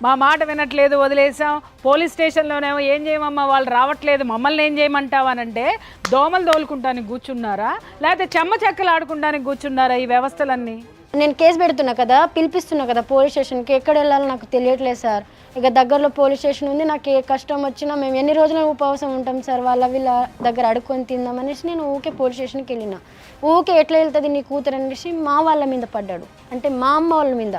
మా మాట వినట్లేదు వదిలేసాం, పోలీస్ స్టేషన్లోనేమో ఏం చేయమమ్మా వాళ్ళు రావట్లేదు, మమ్మల్ని ఏం చేయమంటావనంటే దోమలు తోలుకుంటానికి కూర్చున్నారా లేకపోతే చెమ్మ చెక్కలు ఆడుకుంటానికి కూర్చున్నారా ఈ వ్యవస్థలన్నీ? నేను కేసు పెడుతున్నా కదా, పిలిపిస్తున్నా కదా పోలీస్ స్టేషన్కి, ఎక్కడ వెళ్ళాలో నాకు తెలియట్లేదు సార్. ఇక దగ్గరలో పోలీస్ స్టేషన్ ఉంది, నాకు ఏ కష్టం వచ్చినా మేము ఎన్ని రోజులు ఉపవాసం ఉంటాం సార్, వీళ్ళ దగ్గర అడుక్కొని తిందామనేసి నేను ఊకే పోలీస్ స్టేషన్కి వెళ్ళిన. ఊకే ఎట్లా వెళ్తుంది నీ కూతురు అనేసి మా వాళ్ళ మీద పడ్డాడు, అంటే మా అమ్మ వాళ్ళ మీద.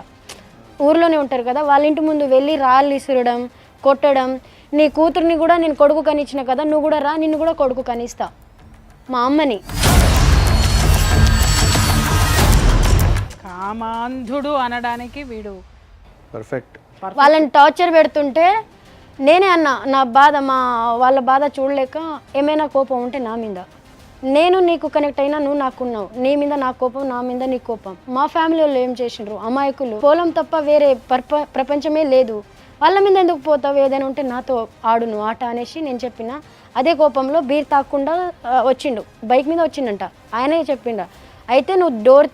ఊర్లోనే ఉంటారు కదా, వాళ్ళ ఇంటి ముందు వెళ్ళి రాళ్ళు ఇసురడం, కొట్టడం. నీ కూతుర్ని కూడా నేను కొడుకు కనిచ్చిన కదా, నువ్వు కూడా రా, నిన్ను కూడా కొడుకు కనిస్తా, మా అమ్మని. కామాంధుడు అనడానికి వీడు పర్ఫెక్ట్. వాళ్ళని టార్చర్ పెడుతుంటే నేనే అన్నా, నా బాధ వాళ్ళ బాధ చూడలేక ఏమైనా కోపం ఉంటే నా మీద, నేను నీకు కనెక్ట్ అయినా నువ్వు నాకున్నావు, నీ మీద నా కోపం, నా మీద నీ కోపం. మా ఫ్యామిలీ వాళ్ళు ఏం చేసిండ్రు, అమాయకులు, పొలం తప్ప వేరే ప్రపంచమే లేదు, వాళ్ళ మీద ఎందుకు పోతావు, ఏదైనా ఉంటే నాతో ఆడును ఆట అనేసి నేను చెప్పిన. అదే కోపంలో బీర్ తాకుండా వచ్చిండు, బైక్ మీద వచ్చిండంట, ఆయనే చెప్పిండ. అయితే నువ్వు డోర్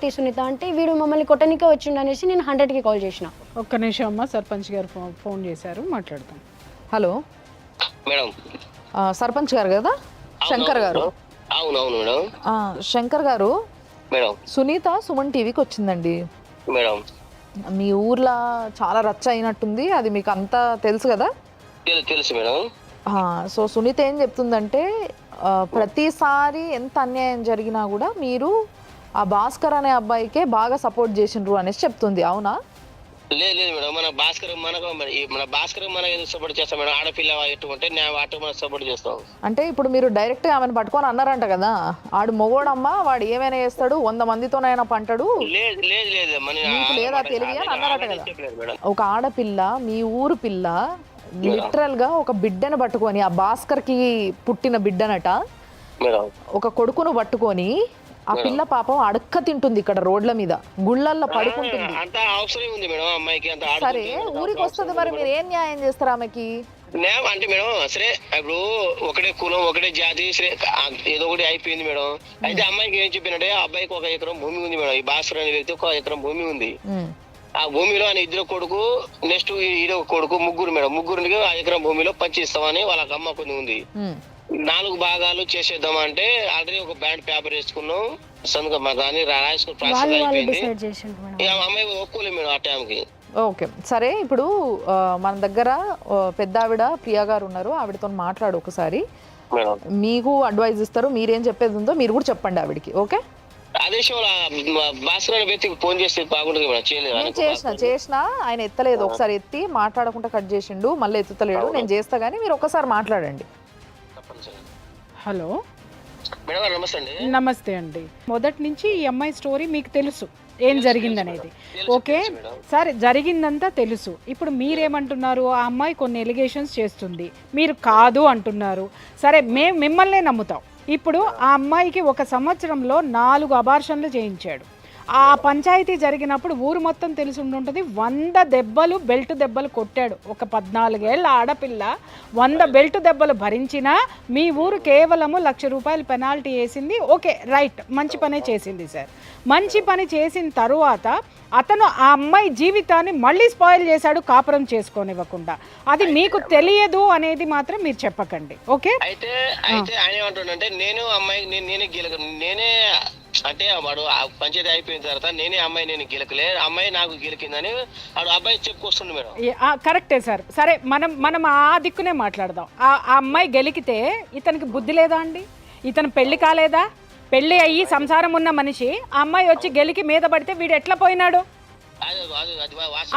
తీసునిత అంటే వీడు మమ్మల్ని కొట్టనికే వచ్చిండు అనేసి నేను 100కి కాల్ చేసిన. ఒక్క నిమిషం అమ్మ, సర్పంచ్ గారు ఫోన్ చేశారు, మాట్లాడతాం. Hello madam. సర్పంచ్ గారు కదా, శంకర్ గారు? అవునవును మేడం. శంకర్ గారు, మేడం సునీత సుమన్ టీవీకి వచ్చిందండి. మేడం మీ ఊర్లో చాలా రచ్చ అయినట్టుంది, అది మీకు అంతా తెలుసు కదా? తెలుసు మేడం. సో సునీత ఏం చెప్తుందంటే ప్రతిసారి ఎంత అన్యాయం జరిగినా కూడా మీరు ఆ భాస్కర్ అనే అబ్బాయికే బాగా సపోర్ట్ చేసిండ్రు అనేసి చెప్తుంది, అవునా? లేదు మేడం, మన భాస్కర్ మనకు ఎందుకు సపోర్ట్ చేస్తాం మేడం? ఆడపిల్ల ఎట్టుకుంటే అటు మనం సపోర్ట్ చేస్తాం. అంటే ఇప్పుడు మీరు డైరెక్ట్ ఆమెను పట్టుకొని అన్నారంట కదా, ఆడు మొగోడమ్మా, వాడు ఏమైనా చేస్తాడు, 100 మందితోనైనా పంటాడు, లేదు మీకు లేదా తెలివి అని అన్నారట కదా. ఒక ఆడపిల్ల, మీ ఊరు పిల్ల, లిటరల్ గా ఒక బిడ్డను పట్టుకొని, ఆ భాస్కర్ కి పుట్టిన బిడ్డనట, ఒక కొడుకును పట్టుకొని ఆ పిల్ల పాపం అడక్క తింటుంది ఇక్కడ రోడ్ల మీద, గుళ్ళల్లో పడుకుంటుంది. సరే ఊరికి వస్తుంది, మరి మీరు ఏం న్యాయం చేస్తారు ఆమెకి? అంటే మేడం సరే ఇప్పుడు ఒకటే కులం ఒకటే జాతి సరే ఏదో ఒకటి అయిపోయింది మేడం. అయితే అమ్మాయికి ఏం చెప్పినట్టే, అబ్బాయికి 1 ఎకరం భూమి ఉంది మేడం. ఈ భాస్కర్ అనే వ్యక్తి 1 ఎకరం భూమి ఉంది. ఆ భూమిలో ఆయన 2 కొడుకు, నెక్స్ట్ ఈడొక కొడుకు, ముగ్గురు మేడం. ముగ్గురికి 1 ఎకరం భూమిలో పంచిస్తామని వాళ్ళకి అమ్మ కొన్ని ఉంది. 4 భాగాలు చేసేద్దాం అంటే ఆల్రెడీ ఒక బ్యాండ్ పేపర్ వేసుకున్నాం, సందుగా మా దాన్ని రాసుకుని ప్రాసెస్ అయిపోయింది. ఇక అమ్మాయి ఒప్పుకోలేదు మేడం ఆ టైంకి. ఓకే సరే, ఇప్పుడు మన దగ్గర పెద్ద ఆవిడ ప్రియా గారు ఉన్నారు, ఆవిడతో మాట్లాడు ఒకసారి, మీకు అడ్వైజ్ ఇస్తారు. మీరేం చెప్పేది ఉందో మీరు కూడా చెప్పండి ఆవిడకి, ఓకే? ఫోన్ చేస్తే చేసిన ఆయన ఎత్తలేదు, ఒకసారి ఎత్తి మాట్లాడకుండా కట్ చేసిండు, మళ్ళీ ఎత్తుతలేడు. నేను చేస్తా గానీ మీరు ఒకసారి మాట్లాడండి. హలో మేడం నమస్తే అండి. నమస్తే అండి. మొదటి నుంచి ఈ అమ్మాయి స్టోరీ మీకు తెలుసు ఏం జరిగిందనేది, ఓకే? సరే జరిగిందంతా తెలుసు. ఇప్పుడు మీరేమంటున్నారు, ఆ అమ్మాయి కొన్ని ఎలిగేషన్స్ చేస్తుంది, మీరు కాదు అంటున్నారు. సరే మేము మిమ్మల్నే నమ్ముతాం. ఇప్పుడు ఆ అమ్మాయికి 1 సంవత్సరంలో 4 అబార్షన్లు చేయించాడు. ఆ పంచాయతీ జరిగినప్పుడు ఊరు మొత్తం తెలిసి ఉంటుంటుంది. 100 దెబ్బలు బెల్ట్ దెబ్బలు కొట్టాడు. ఒక 14 ఏళ్ల ఆడపిల్ల 100 బెల్ట్ దెబ్బలు భరించినా మీ ఊరు కేవలము ₹1,00,000 పెనాల్టీ వేసింది. ఓకే, రైట్, మంచి పనే చేసింది సార్. మంచి పని చేసిన తరువాత అతను ఆ అమ్మాయి జీవితాన్ని మళ్ళీ స్పాయిల్ చేశాడు, కాపురం చేసుకోనివ్వకుండా. అది మీకు తెలియదు అనేది మాత్రం మీరు చెప్పకండి, ఓకే? అయితే ఆయన ఏమంటుండంటే నేను అమ్మాయి నేనే నేనే అంటే వాడు పంచాయతీ అయిపోయిన తర్వాత నేనే అమ్మాయి నేను గెలకలే, అమ్మాయి నాకు గెలికిందని వాడు అబ్బాయి చెప్పుకొస్తుండు మేడం. కరెక్టే సార్. సరే, మనం ఆ దిక్కునే మాట్లాడదాం. ఆ అమ్మాయి గెలికితే ఇతనికి బుద్ధి లేదా అండి? ఇతను పెళ్లి కాలేదా? పెళ్లి అయ్యి సంసారం ఉన్న మనిషి ఆ అమ్మాయి వచ్చి గెలికి మీద పడితే వీడు ఎట్లా పోయినాడు?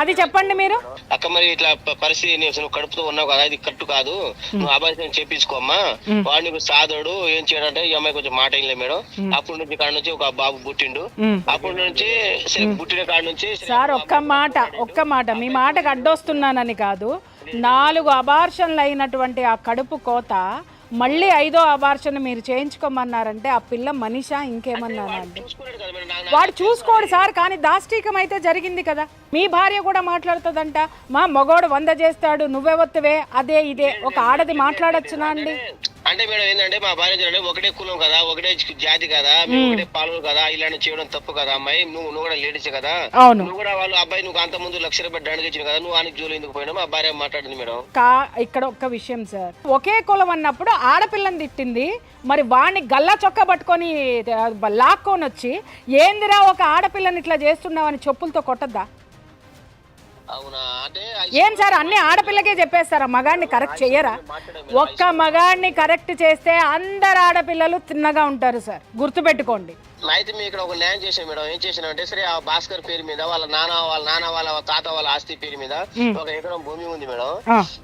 అది చెప్పండి మీరు. అక్క మరి ఇట్లా పరిస్థితి నువ్వు కడుపుతో ఉన్నావు కదా, ఇది కట్టు కాదు, నువ్వు అబ్బాయి చేపించుకోమ్మా, వాడు నీకు సాధుడు ఏం చేయడంటే ఈ అమ్మాయి కొంచెం మాట అయిలే మేడం. అప్పటి నుంచి కాడ నుంచి ఒక బాబు పుట్టిండు. అప్పటి నుంచి పుట్టిన కాడ నుంచి సార్ ఒక్క మాట మీ మాటకు అడ్డొస్తున్నానని కాదు, 4 అబార్షన్లు అయినటువంటి ఆ కడుపు కోత మళ్ళీ 5వ అబార్షన్ మీరు చేయించుకోమన్నారంటే ఆ పిల్ల మనిషా ఇంకేమన్నానండి? వాడు చూసుకోడు సార్, కానీ దాష్టీకం అయితే జరిగింది కదా. మీ భార్య కూడా మాట్లాడుతుందంట, మా మగోడు 100 చేస్తాడు నువ్వెవత్తువే, అదే ఇదే. ఒక ఆడది మాట్లాడొచ్చునా అండి? అంటే మేడం ఏంటంటే మా భార్య చూడండి, ఒకటే కులం కదా, ఒకటే జాతి కదా, ఒకటే పాలు కదా, ఇలాంటి చేయడం తప్పు కదా అమ్మాయి, నువ్వు కూడా లేడీస్ కదా, నువ్వు కూడా వాళ్ళు అబ్బాయి నువ్వు అంత ముందు ₹1,00,000 దండగించిన కదా, నువ్వు ఆయనకి జోలు ఎందుకు పోయినా మా భార్య మాట్లాడింది మేడం. ఇక్కడ ఒక్క విషయం సార్, ఒకే కులం అన్నప్పుడు ఆడపిల్లని తిట్టింది, మరి వాడిని గల్లా చొక్కా పట్టుకొని లాక్కొని వచ్చి ఏందిరా ఒక ఆడపిల్లని ఇట్లా చేస్తున్నావని చెప్పులతో కొట్టద్దా? ఏం సార్ అన్ని ఆడపిల్లకే చెప్పేస్తారా? మగాడిని కరెక్ట్ చెయ్యరా? ఒక్క మగాడిని కరెక్ట్ చేస్తే అందరు ఆడపిల్లలు తిన్నగా ఉంటారు సార్, గుర్తుపెట్టుకోండి. అయితే మీ ఇక్కడ ఒక న్యాయం చేసాం మేడం. ఏం చేసినామంటే సరే ఆ భాస్కర్ పేరు మీద వాళ్ళ నాన్న వాళ్ళ తాత వాళ్ళ ఆస్తి పేరు మీద 1 ఎకరం భూమి ఉంది మేడం.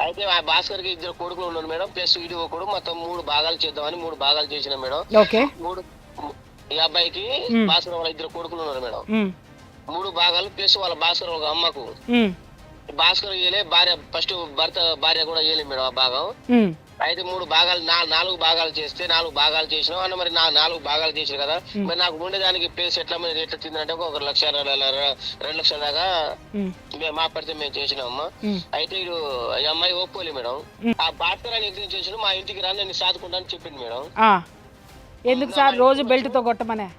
అయితే ఆ భాస్కర్ కి 2 కొడుకులు ఉన్నారు మేడం, ప్లస్ ఇది ఒకడు, మొత్తం 3 భాగాలు చేద్దామని 3 భాగాలు చేసినాం మేడం. ఈ అబ్బాయికి భాస్కర్ వాళ్ళ 2 కొడుకులు ఉన్నారు మేడం. 3 భాగాలు ప్లస్ వాళ్ళ భాస్కర్ ఒక అమ్మకు. భాస్కర్ ఇయ్యలే, భార్య ఫస్ట్ భర్త భార్య కూడా ఇయ్యలే మేడం ఆ భాగం. అయితే 3 భాగాలు 4 భాగాలు చేస్తే 4 భాగాలు చేసినాం అన్న. మరి 4 భాగాలు చేసిన కదా, మరి నాకు ఉండేదానికి ప్లేస్ ఎట్లా మరి ఎట్లా తిందంటే 1,00,000 2 లక్షల దాకా మా పరిస్థితి మేము చేసినామమ్మా. అయితే ఈ అమ్మాయి ఒప్పుకోలే మేడం. ఆ భాస్కర్ అని ఎగ్జిట్ చేసిన మా ఇంటికి రాని నేను సాదుకుంటా అని చెప్పింది మేడం. ఎందుకు సార్ రోజు బెల్ట్ తో కొట్టమనే?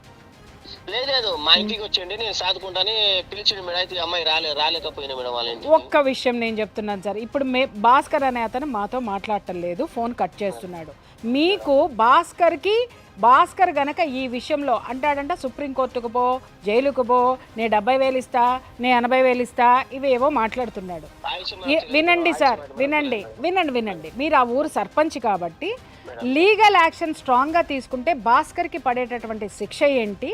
లేదు, మా ఇంటికి వచ్చేయండి నేను సాదుకుంటానే పిలిచిండు మేడం. అయితే అమ్మాయి రాలేకపోయినా మేడం వాళ్ళ ఇంటికి. ఒక్క విషయం నేను చెప్తున్నాను సార్, ఇప్పుడు భాస్కర్ అనే అతను మాతో మాట్లాడటం లేదు, ఫోన్ కట్ చేస్తున్నాడు. మీకు భాస్కర్ గనక ఈ విషయంలో అంటాడంట, సుప్రీంకోర్టుకు పో, జైలుకు పో, నేను 70,000 ఇస్తా, నేను 80,000 ఇస్తా, ఇవేవో మాట్లాడుతున్నాడు. వినండి సార్, వినండి. మీరు ఆ ఊరు సర్పంచ్ కాబట్టి లీగల్ యాక్షన్ స్ట్రాంగ్గా తీసుకుంటే భాస్కర్కి పడేటటువంటి శిక్ష ఏంటి,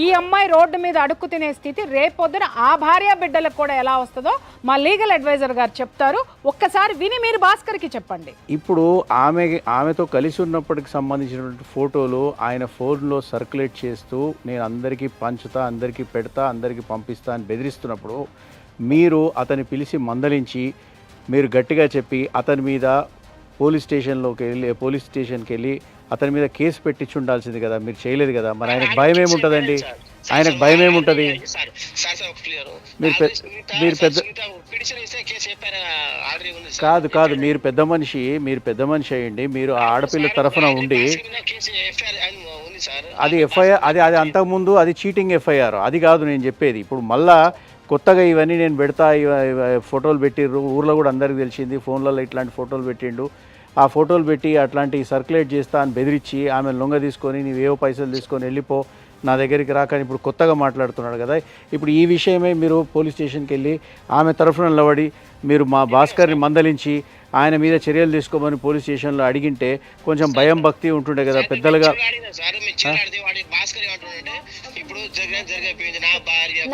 ఈ అమ్మాయి రోడ్డు మీద అడుక్కు తినే స్థితి రేపొద్దున ఆ భార్య బిడ్డలకు కూడా ఎలా వస్తుందో మా లీగల్ అడ్వైజర్ గారు చెప్తారు. ఒక్కసారి విని మీరు భాస్కర్కి చెప్పండి. ఇప్పుడు ఆమెతో కలిసి ఉన్నప్పటికి సంబంధించినటువంటి ఫోటోలు ఆయన ఫోన్లో సర్క్యులేట్ చేస్తూ నేను అందరికీ పంచుతా, అందరికీ పెడతా, అందరికీ పంపిస్తా అని బెదిరిస్తున్నప్పుడు మీరు అతన్ని పిలిచి మందలించి మీరు గట్టిగా చెప్పి అతని మీద పోలీస్ స్టేషన్కి వెళ్ళి అతని మీద కేసు పెట్టించి ఉండాల్సింది కదా, మీరు చేయలేదు కదా. మరి ఆయనకు భయం ఏముంటుందండి? ఆయనకు భయం ఏముంటుంది? మీరు కాదు మీరు పెద్ద మనిషి అయ్యండి, మీరు ఆ ఆడపిల్ల తరఫున ఉండి అది ఎఫ్ఐఆర్, అది అంతకుముందు అది చీటింగ్ ఎఫ్ఐఆర్, అది కాదు నేను చెప్పేది. ఇప్పుడు మళ్ళా కొత్తగా ఇవన్నీ నేను పెడతా, ఫోటోలు పెట్టిర్రు, ఊర్లో కూడా అందరికీ తెలిసింది, ఫోన్లలో ఇట్లాంటి ఫోటోలు పెట్టిండు, ఆ ఫోటోలు పెట్టి అట్లాంటి సర్క్యులేట్ చేస్తా అని బెదిరించి ఆమె లొంగ తీసుకొని నీవేవో పైసలు తీసుకొని వెళ్ళిపో, నా దగ్గరికి రాకని ఇప్పుడు కొత్తగా మాట్లాడుతున్నాడు కదా. ఇప్పుడు ఈ విషయమే మీరు పోలీస్ స్టేషన్కి వెళ్ళి ఆమె తరఫున నిలబడి మీరు మా భాస్కర్ని మందలించి ఆయన మీద చర్యలు తీసుకోమని పోలీస్ స్టేషన్లో అడిగింటే కొంచెం భయం భక్తి ఉంటుండే కదా పెద్దలుగా.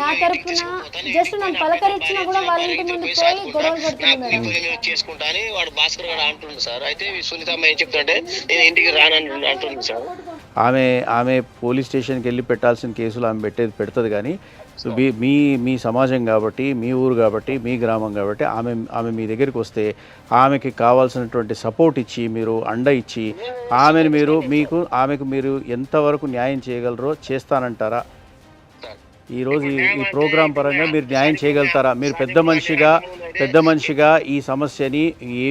నా తరపున జస్ట్ నన్ను పలకరించినా కూడా వాళ్ళ ఇంటి ముందు పోయి గొడవలు పడుతుంది చేసుకుంటాని వాడు భాస్కర్ గారు అంటుండు సార్. అయితే సునీతమ్మ ఏం చెప్తుంటే నేను ఇంటికి రానని అంటుంది సార్. ఆమె పోలీస్ స్టేషన్కి వెళ్ళి పెట్టాల్సిన కేసులు ఆమె పెడుతుంది కానీ మీ సమాజం కాబట్టి, మీ ఊరు కాబట్టి, మీ గ్రామం కాబట్టి ఆమె మీ దగ్గరికి వస్తే ఆమెకి కావాల్సినటువంటి సపోర్ట్ ఇచ్చి మీరు అండ ఇచ్చి ఆమెకు మీరు ఎంతవరకు న్యాయం చేయగలరో చేస్తానంటారా? ఈ రోజు ఈ ప్రోగ్రాం పరంగా మీరు న్యాయం చేయగలుగుతారా? మీరు పెద్ద మనిషిగా ఈ సమస్యని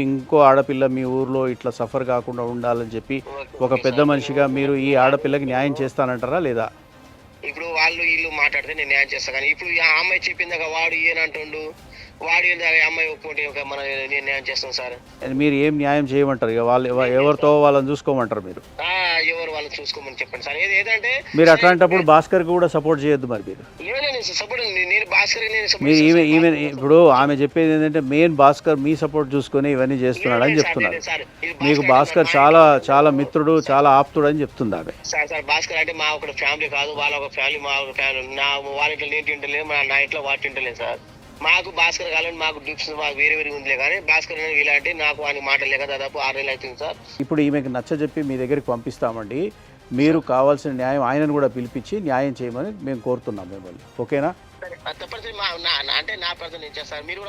ఇంకో ఆడపిల్ల మీ ఊర్లో ఇట్లా సఫర్ కాకుండా ఉండాలని చెప్పి ఒక పెద్ద మనిషిగా మీరు ఈ ఆడపిల్లకి న్యాయం చేస్తానంటారా లేదా? ఇప్పుడు వీళ్ళు మాట్లాడితే నేను న్యాయం చేస్తా, కానీ ఇప్పుడు ఆ అమ్మాయి చెప్పిందాక వాడు ఏనంటుండు, వాడు ఏందాక అమ్మాయి ఒప్పుకుంటే మన నేను న్యాయం చేస్తాను సార్. మీరు ఏం న్యాయం చేయమంటారు? ఇక వాళ్ళు ఎవరితో వాళ్ళని చూసుకోమంటారు మీరు? ఎవరు వాళ్ళని చూసుకోమని చెప్పండి సార్. ఏదంటే మీరు అట్లాంటప్పుడు భాస్కర్ కూడా సపోర్ట్ చేయొద్దు మరి మీరు. సపోర్ట్ నేను భాస్కర్ మీరు ఈమె ఇప్పుడు ఆమె చెప్పేది ఏంటంటే మెయిన్ భాస్కర్ మీ సపోర్ట్ చూసుకొని ఇవన్నీ చేస్తున్నాడు అని చెప్తున్నారు. మీకు భాస్కర్ చాలా చాలా మిత్రుడు, చాలా ఆప్తుడు అని చెప్తుంది ఆమె. సార్ భాస్కర్ అంటే మా ఒక ఫ్యామిలీ కాదు, వాళ్ళ ఒక ఫ్యామిలీ, మా ఒక ఫ్యామిలీ. వాళ్ళ ఇంట్లో నేను తింటలేదు, నా ఇంట్లో వాటి తింటలేదు సార్. మాకు భాస్కర్ కావాలని మాకు డిప్స్ మాకు వేరే ఉందిలే, కానీ భాస్కర్ ఇలాంటి నాకు అని మాటలు లేక దాదాపు 6 నెలలు అవుతుంది సార్. ఇప్పుడు ఈమెకు నచ్చజెప్పి మీ దగ్గరికి పంపిస్తామండి. మీరు కావాల్సిన న్యాయం ఆయనను కూడా పిలిపించి న్యాయం చేయమని మేము కోరుతున్నాం మిమ్మల్ని. ఓకేనా? అంటే నా పర్సన్ నేను చేస్తాను, మీరు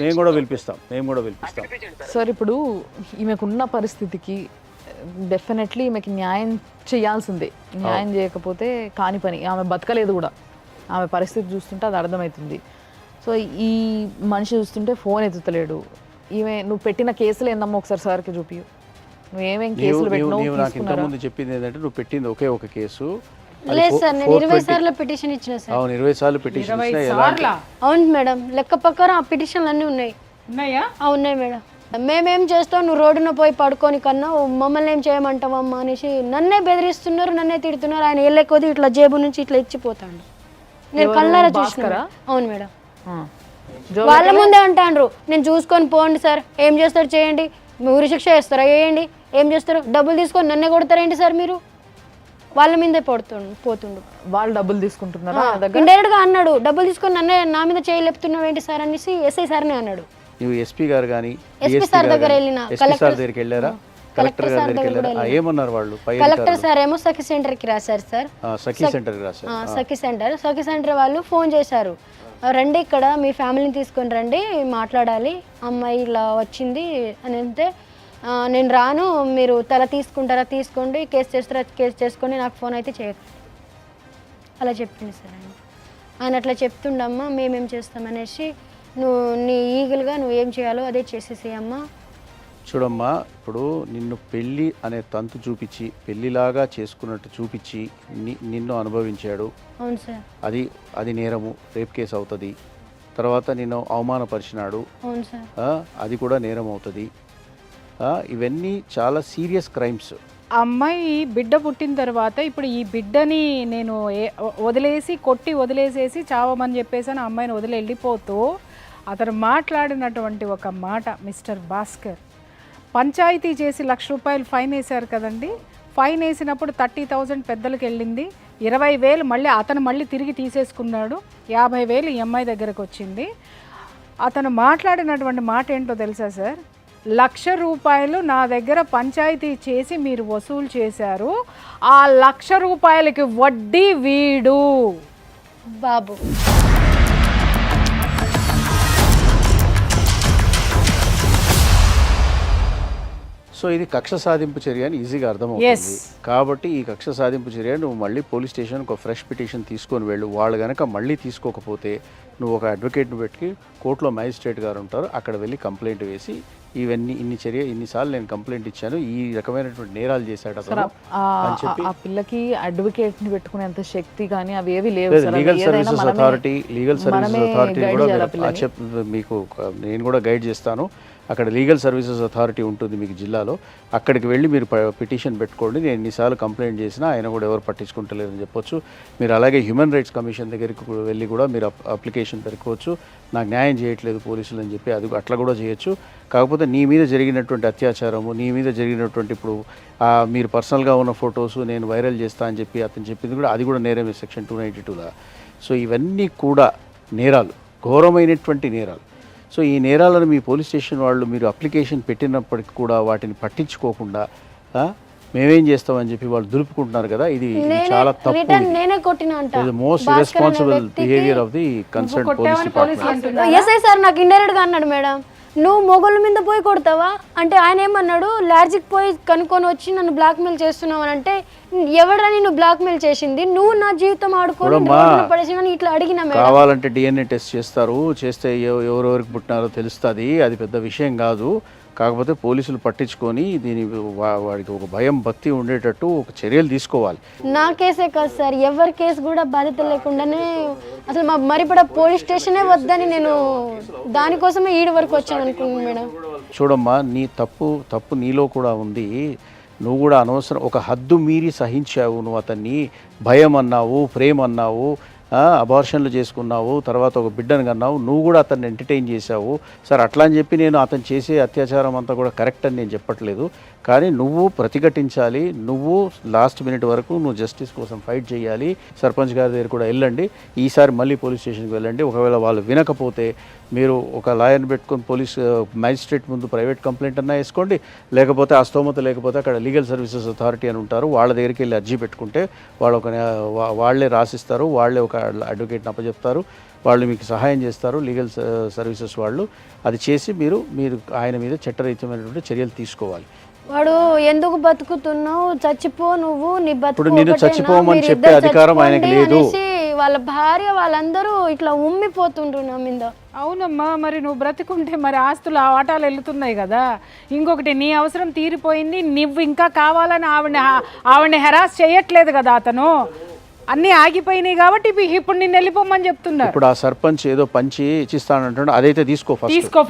మేము కూడా పిలిపిస్తాం. సార్ ఇప్పుడు ఈమెకున్న పరిస్థితికి డెఫినెట్లీ ఈమెకి న్యాయం చేయాల్సిందే. న్యాయం చేయకపోతే కాని పని. ఆమె బతకలేదు కూడా, ఆమె పరిస్థితి చూస్తుంటే అది అర్థమవుతుంది. సో ఈ మనిషి చూస్తుంటే ఫోన్ ఎత్తుతలేడు. నువ్వు పెట్టిన కేసులు ఏందమ్మా ఒకసారి సార్కి చూపియు. నువ్వు ఏమేం కేసులు పెట్టినావు? నాకు ఇంతకుముందు చెప్పింది ఏంటంటే నువ్వు పెట్టింది ఒకే ఒక కేసు. లేదు సార్, నేను 20 సార్లు పిటిషన్ ఇచ్చిన సార్. అవును, 20 సార్లు పిటిషన్ ఇచ్చినా. అవును మేడం, లెక్క ప్రకారం ఆ పిటిషన్లు అన్నీ ఉన్నాయి. ఉన్నాయా? ఉన్నాయి మేడం. మేమేం చేస్తాం, నువ్వు రోడ్డున పోయి పడుకొని కన్నా మమ్మల్ని ఏం చేయమంటావమ్మా అనేసి నన్నే బెదిరిస్తున్నారు, నన్నే తిడుతున్నారు. ఆయన వెళ్ళే కొద్ది ఇట్లా జేబు నుంచి ఇట్లా ఇచ్చిపోతాడు. నేను కళ్ళారా చూసుకున్నా. అవును మేడం, వాళ్ళ ముందే అంటాండ్రు నేను చూసుకొని పోండి సార్, ఏం చేస్తారు చేయండి, ఊరి శిక్ష చేస్తారా వేయండి, ఏం చేస్తారు, డబ్బులు తీసుకొని నన్నే కొడతారేంటి సార్ మీరు? వాళ్ళ మీదే పోతుండు. వాళ్ళు డబ్బులు తీసుకుంటున్నారా? ఇండైరెక్ట్ గా అన్నాడు, డబ్బులు తీసుకొని నన్నే నా మీద చేయలేపుతున్నావు ఏంటి సార్ అనేసి ఎస్ఐ సార్నే అన్నాడు. నువ్వు ఎస్పీ గారు కానీ ఎస్పీ సార్ దగ్గర వెళ్ళిన, కలెక్టర్ దగ్గరికి వెళ్ళారా? కలెక్టర్ గారి దగ్గరికి వెళ్ళారా? ఏమన్నారు వాళ్ళు? కలెక్టర్ సార్ ఏమో సఖి సెంటర్ కి రాశారు సార్. సఖి సెంటర్ సఖి సెంటర్ వాళ్ళు ఫోన్ చేశారు, రండి ఇక్కడ మీ ఫ్యామిలీని తీసుకొని రండి మాట్లాడాలి, అమ్మాయి ఇలా వచ్చింది అని అంటే నేను రాను, మీరు తల తీసుకుంటారా తీసుకోండి, కేసు చేస్తారా కేసు చేసుకొని నాకు ఫోన్ అయితే చేయకండి అలా చెప్పింది సార్. ఆయన అట్లా చెప్తుండమ్మా మేమేం చేస్తామనేసి, నువ్వు నీ ఈగలుగా నువ్వు ఏం చేయాలో అదే చేసేసేయమ్మా. చూడమ్మా, ఇప్పుడు నిన్ను పెళ్ళి అనే తంతు చూపించి పెళ్ళిలాగా చేసుకున్నట్టు చూపించి నిన్ను అనుభవించాడు. అవును సార్. అది నేరము, రేప్ కేసు అవుతుంది. తర్వాత నిన్ను అవమానపరిచినాడు. అవును సార్. అది కూడా నేరం అవుతుంది. ఇవన్నీ చాలా సీరియస్ క్రైమ్స్. అమ్మాయి బిడ్డ పుట్టిన తర్వాత ఇప్పుడు ఈ బిడ్డని నేను వదిలేసేసి చావమని చెప్పేసి ఆ అమ్మాయిని వదిలి వెళ్ళిపోతూ అతను మాట్లాడినటువంటి ఒక మాట, మిస్టర్ భాస్కర్ పంచాయతీ చేసి ₹1,00,000 ఫైన్ వేశారు కదండి. ఫైన్ వేసినప్పుడు 30,000 పెద్దలకు వెళ్ళింది, 20,000 మళ్ళీ తిరిగి తీసేసుకున్నాడు, 50,000 ఈ అమ్మాయి దగ్గరకు వచ్చింది. అతను మాట్లాడినటువంటి మాట ఏంటో తెలుసా సార్? ₹1,00,000 నా దగ్గర పంచాయతీ చేసి మీరు వసూలు చేశారు, ఆ ₹1,00,000కి వడ్డీ వీడు బాబు. సో ఇది కక్ష సాధింపు చర్య అని ఈజీగా అర్థమవుతుంది. కాబట్టి ఈ కక్ష సాధింపు చర్య నువ్వు మళ్ళీ పోలీస్ స్టేషన్కి ఒక ఫ్రెష్ పిటిషన్ తీసుకొని వెళ్ళు. వాళ్ళు కనుక మళ్ళీ తీసుకోకపోతే నువ్వు ఒక అడ్వకేట్ని పెట్టి కోర్టులో మ్యాజిస్ట్రేట్ గారు ఉంటారు, అక్కడ వెళ్ళి కంప్లైంట్ వేసి ఇన్నిసార్లు నేను కంప్లైంట్ ఇచ్చాను, ఈ రకమైనటువంటి నేరాలు చేశాడు అతను అని చెప్పి. ఆ పిల్లకి అడ్వకేట్ ని పెట్టుకునేంత శక్తి కానీ అవి ఏవి లేవు. లీగల్ సర్వీసెస్ అథారిటీ కూడా మీకు నేను కూడా గైడ్ చేస్తాను. అక్కడ లీగల్ సర్వీసెస్ అథారిటీ ఉంటుంది మీకు జిల్లాలో, అక్కడికి వెళ్ళి మీరు పిటిషన్ పెట్టుకోండి. నేను ఎన్నిసార్లు కంప్లైంట్ చేసినా ఆయన కూడా ఎవరు పట్టించుకుంటలేరని చెప్పొచ్చు. మీరు అలాగే హ్యూమన్ రైట్స్ కమిషన్ దగ్గరికి వెళ్ళి కూడా మీరు అప్లికేషన్ పెట్టుకోవచ్చు, నాకు న్యాయం చేయట్లేదు పోలీసులు అని చెప్పి, అది అట్లా కూడా చేయొచ్చు. కాకపోతే నీ మీద జరిగినటువంటి అత్యాచారము, నీ మీద జరిగినటువంటి ఇప్పుడు మీరు పర్సనల్గా ఉన్న ఫొటోస్ నేను వైరల్ చేస్తా అని చెప్పి అతను చెప్పింది కూడా, అది కూడా నేరమే సెక్షన్ 292లా. సో ఇవన్నీ కూడా నేరాలు, ఘోరమైనటువంటి నేరాలు. సో ఈ నేరాలను మీ పోలీస్ స్టేషన్ వాళ్ళు మీరు అప్లికేషన్ పెట్టినప్పటికి కూడా వాటిని పట్టించుకోకుండా మేమేం చేస్తామని చెప్పి వాళ్ళు దులుపుకుంటున్నారు కదా, ఇది చాలా తప్పు. Most irresponsible behaviour of the concern police department. SI sir నాకు ఇండైరెక్ట్ గా అన్నాడు, మేడం నువ్వు మొగోళ్ళ మీద పోయి కొడతావా అంటే ఆయన ఏమన్నాడు, లాడ్జికి పోయి కనుక్కొని వచ్చి నన్ను బ్లాక్మెయిల్ చేస్తున్నావు అని అంటే, ఎవడరా నిన్ను బ్లాక్మెయిల్ చేసింది, నువ్వు నా జీవితం ఆడుకొని రోడ్డున పడేసి ఇట్లా అడిగిన మేడం. కావాలంటే డిఎన్ఏ టెస్ట్ చేస్తారు, చేస్తే ఎవరెవరికి పుట్టినారో తెలుస్తుంది, అది పెద్ద విషయం కాదు. కాకపోతే పోలీసులు పట్టించుకొని దీని వాడికి ఒక భయం భక్తి ఉండేటట్టు ఒక చర్యలు తీసుకోవాలి. నా కేసే కాదు సార్, ఎవరి కేసు కూడా బాధ్యత లేకుండానే అసలు మా మరిపడ పోలీస్ స్టేషనే వద్దని నేను దానికోసమే ఈడు వరకు వచ్చాను అనుకున్నాను మేడం. చూడమ్మా, నీ తప్పు నీలో కూడా ఉంది. నువ్వు కూడా అనవసరం ఒక హద్దు మీరి సహించావు. నువ్వు అతన్ని భయం అన్నావు, ప్రేమ అన్నావు, అబార్షన్లు చేసుకున్నావు, తర్వాత ఒక బిడ్డను కన్నావు, నువ్వు కూడా అతన్ని ఎంటర్టైన్ చేశావు. సరే అట్లా అని చెప్పి నేను అతను చేసే అత్యాచారం అంతా కూడా కరెక్ట్ అని నేను చెప్పట్లేదు, కానీ నువ్వు ప్రతిఘటించాలి. నువ్వు లాస్ట్ మినిట్ వరకు నువ్వు జస్టిస్ కోసం ఫైట్ చేయాలి. సర్పంచ్ గారి దగ్గర కూడా వెళ్ళండి, ఈసారి మళ్ళీ పోలీస్ స్టేషన్కి వెళ్ళండి. ఒకవేళ వాళ్ళు వినకపోతే మీరు ఒక లాయర్ని పెట్టుకొని మ్యాజిస్ట్రేట్ ముందు ప్రైవేట్ కంప్లైంట్ అన్నా వేసుకోండి, లేకపోతే ఆ స్తోమత లేకపోతే అక్కడ లీగల్ సర్వీసెస్ అథారిటీ అని ఉంటారు, వాళ్ళ దగ్గరికి వెళ్ళి అర్జీ పెట్టుకుంటే వాళ్ళే రాసిస్తారు, వాళ్ళే ఒక అడ్వకేట్ని అప్పచెప్తారు, వాళ్ళు మీకు సహాయం చేస్తారు, లీగల్ సర్వీసెస్ వాళ్ళు. అది చేసి మీరు ఆయన మీద చట్టరీత్యమైనటువంటి చర్యలు తీసుకోవాలి. వాడు ఎందుకు బతుకుతున్నావు, చచ్చిపో నువ్వు, నీ ఇప్పుడు నేను చచ్చిపోమని చెప్పే అధికారం ఆయనకి లేదు. వాళ్ళ భార్య వాళ్ళందరూ ఇట్లా ఉమ్మిపోతుండ్రు నా మీద. అవునమ్మా, మరి నువ్వు బ్రతికుంటే మరి ఆస్తులు ఆ వాటాలు వెళ్తున్నాయి కదా. ఇంకొకటి, నీ అవసరం తీరిపోయింది, నువ్వు ఇంకా కావాలని ఆవిడని హెరాస్ చేయట్లేదు కదా అతను. అన్నీ ఆగిపోయినాయి కాబట్టి ఇప్పుడు నిన్ను వెళ్ళిపోమని చెప్తున్నా. ఇప్పుడు ఆ సర్పంచ్ ఏదో పంచి ఇచ్చిస్తానంటున్నాడు, అదైతే తీసుకో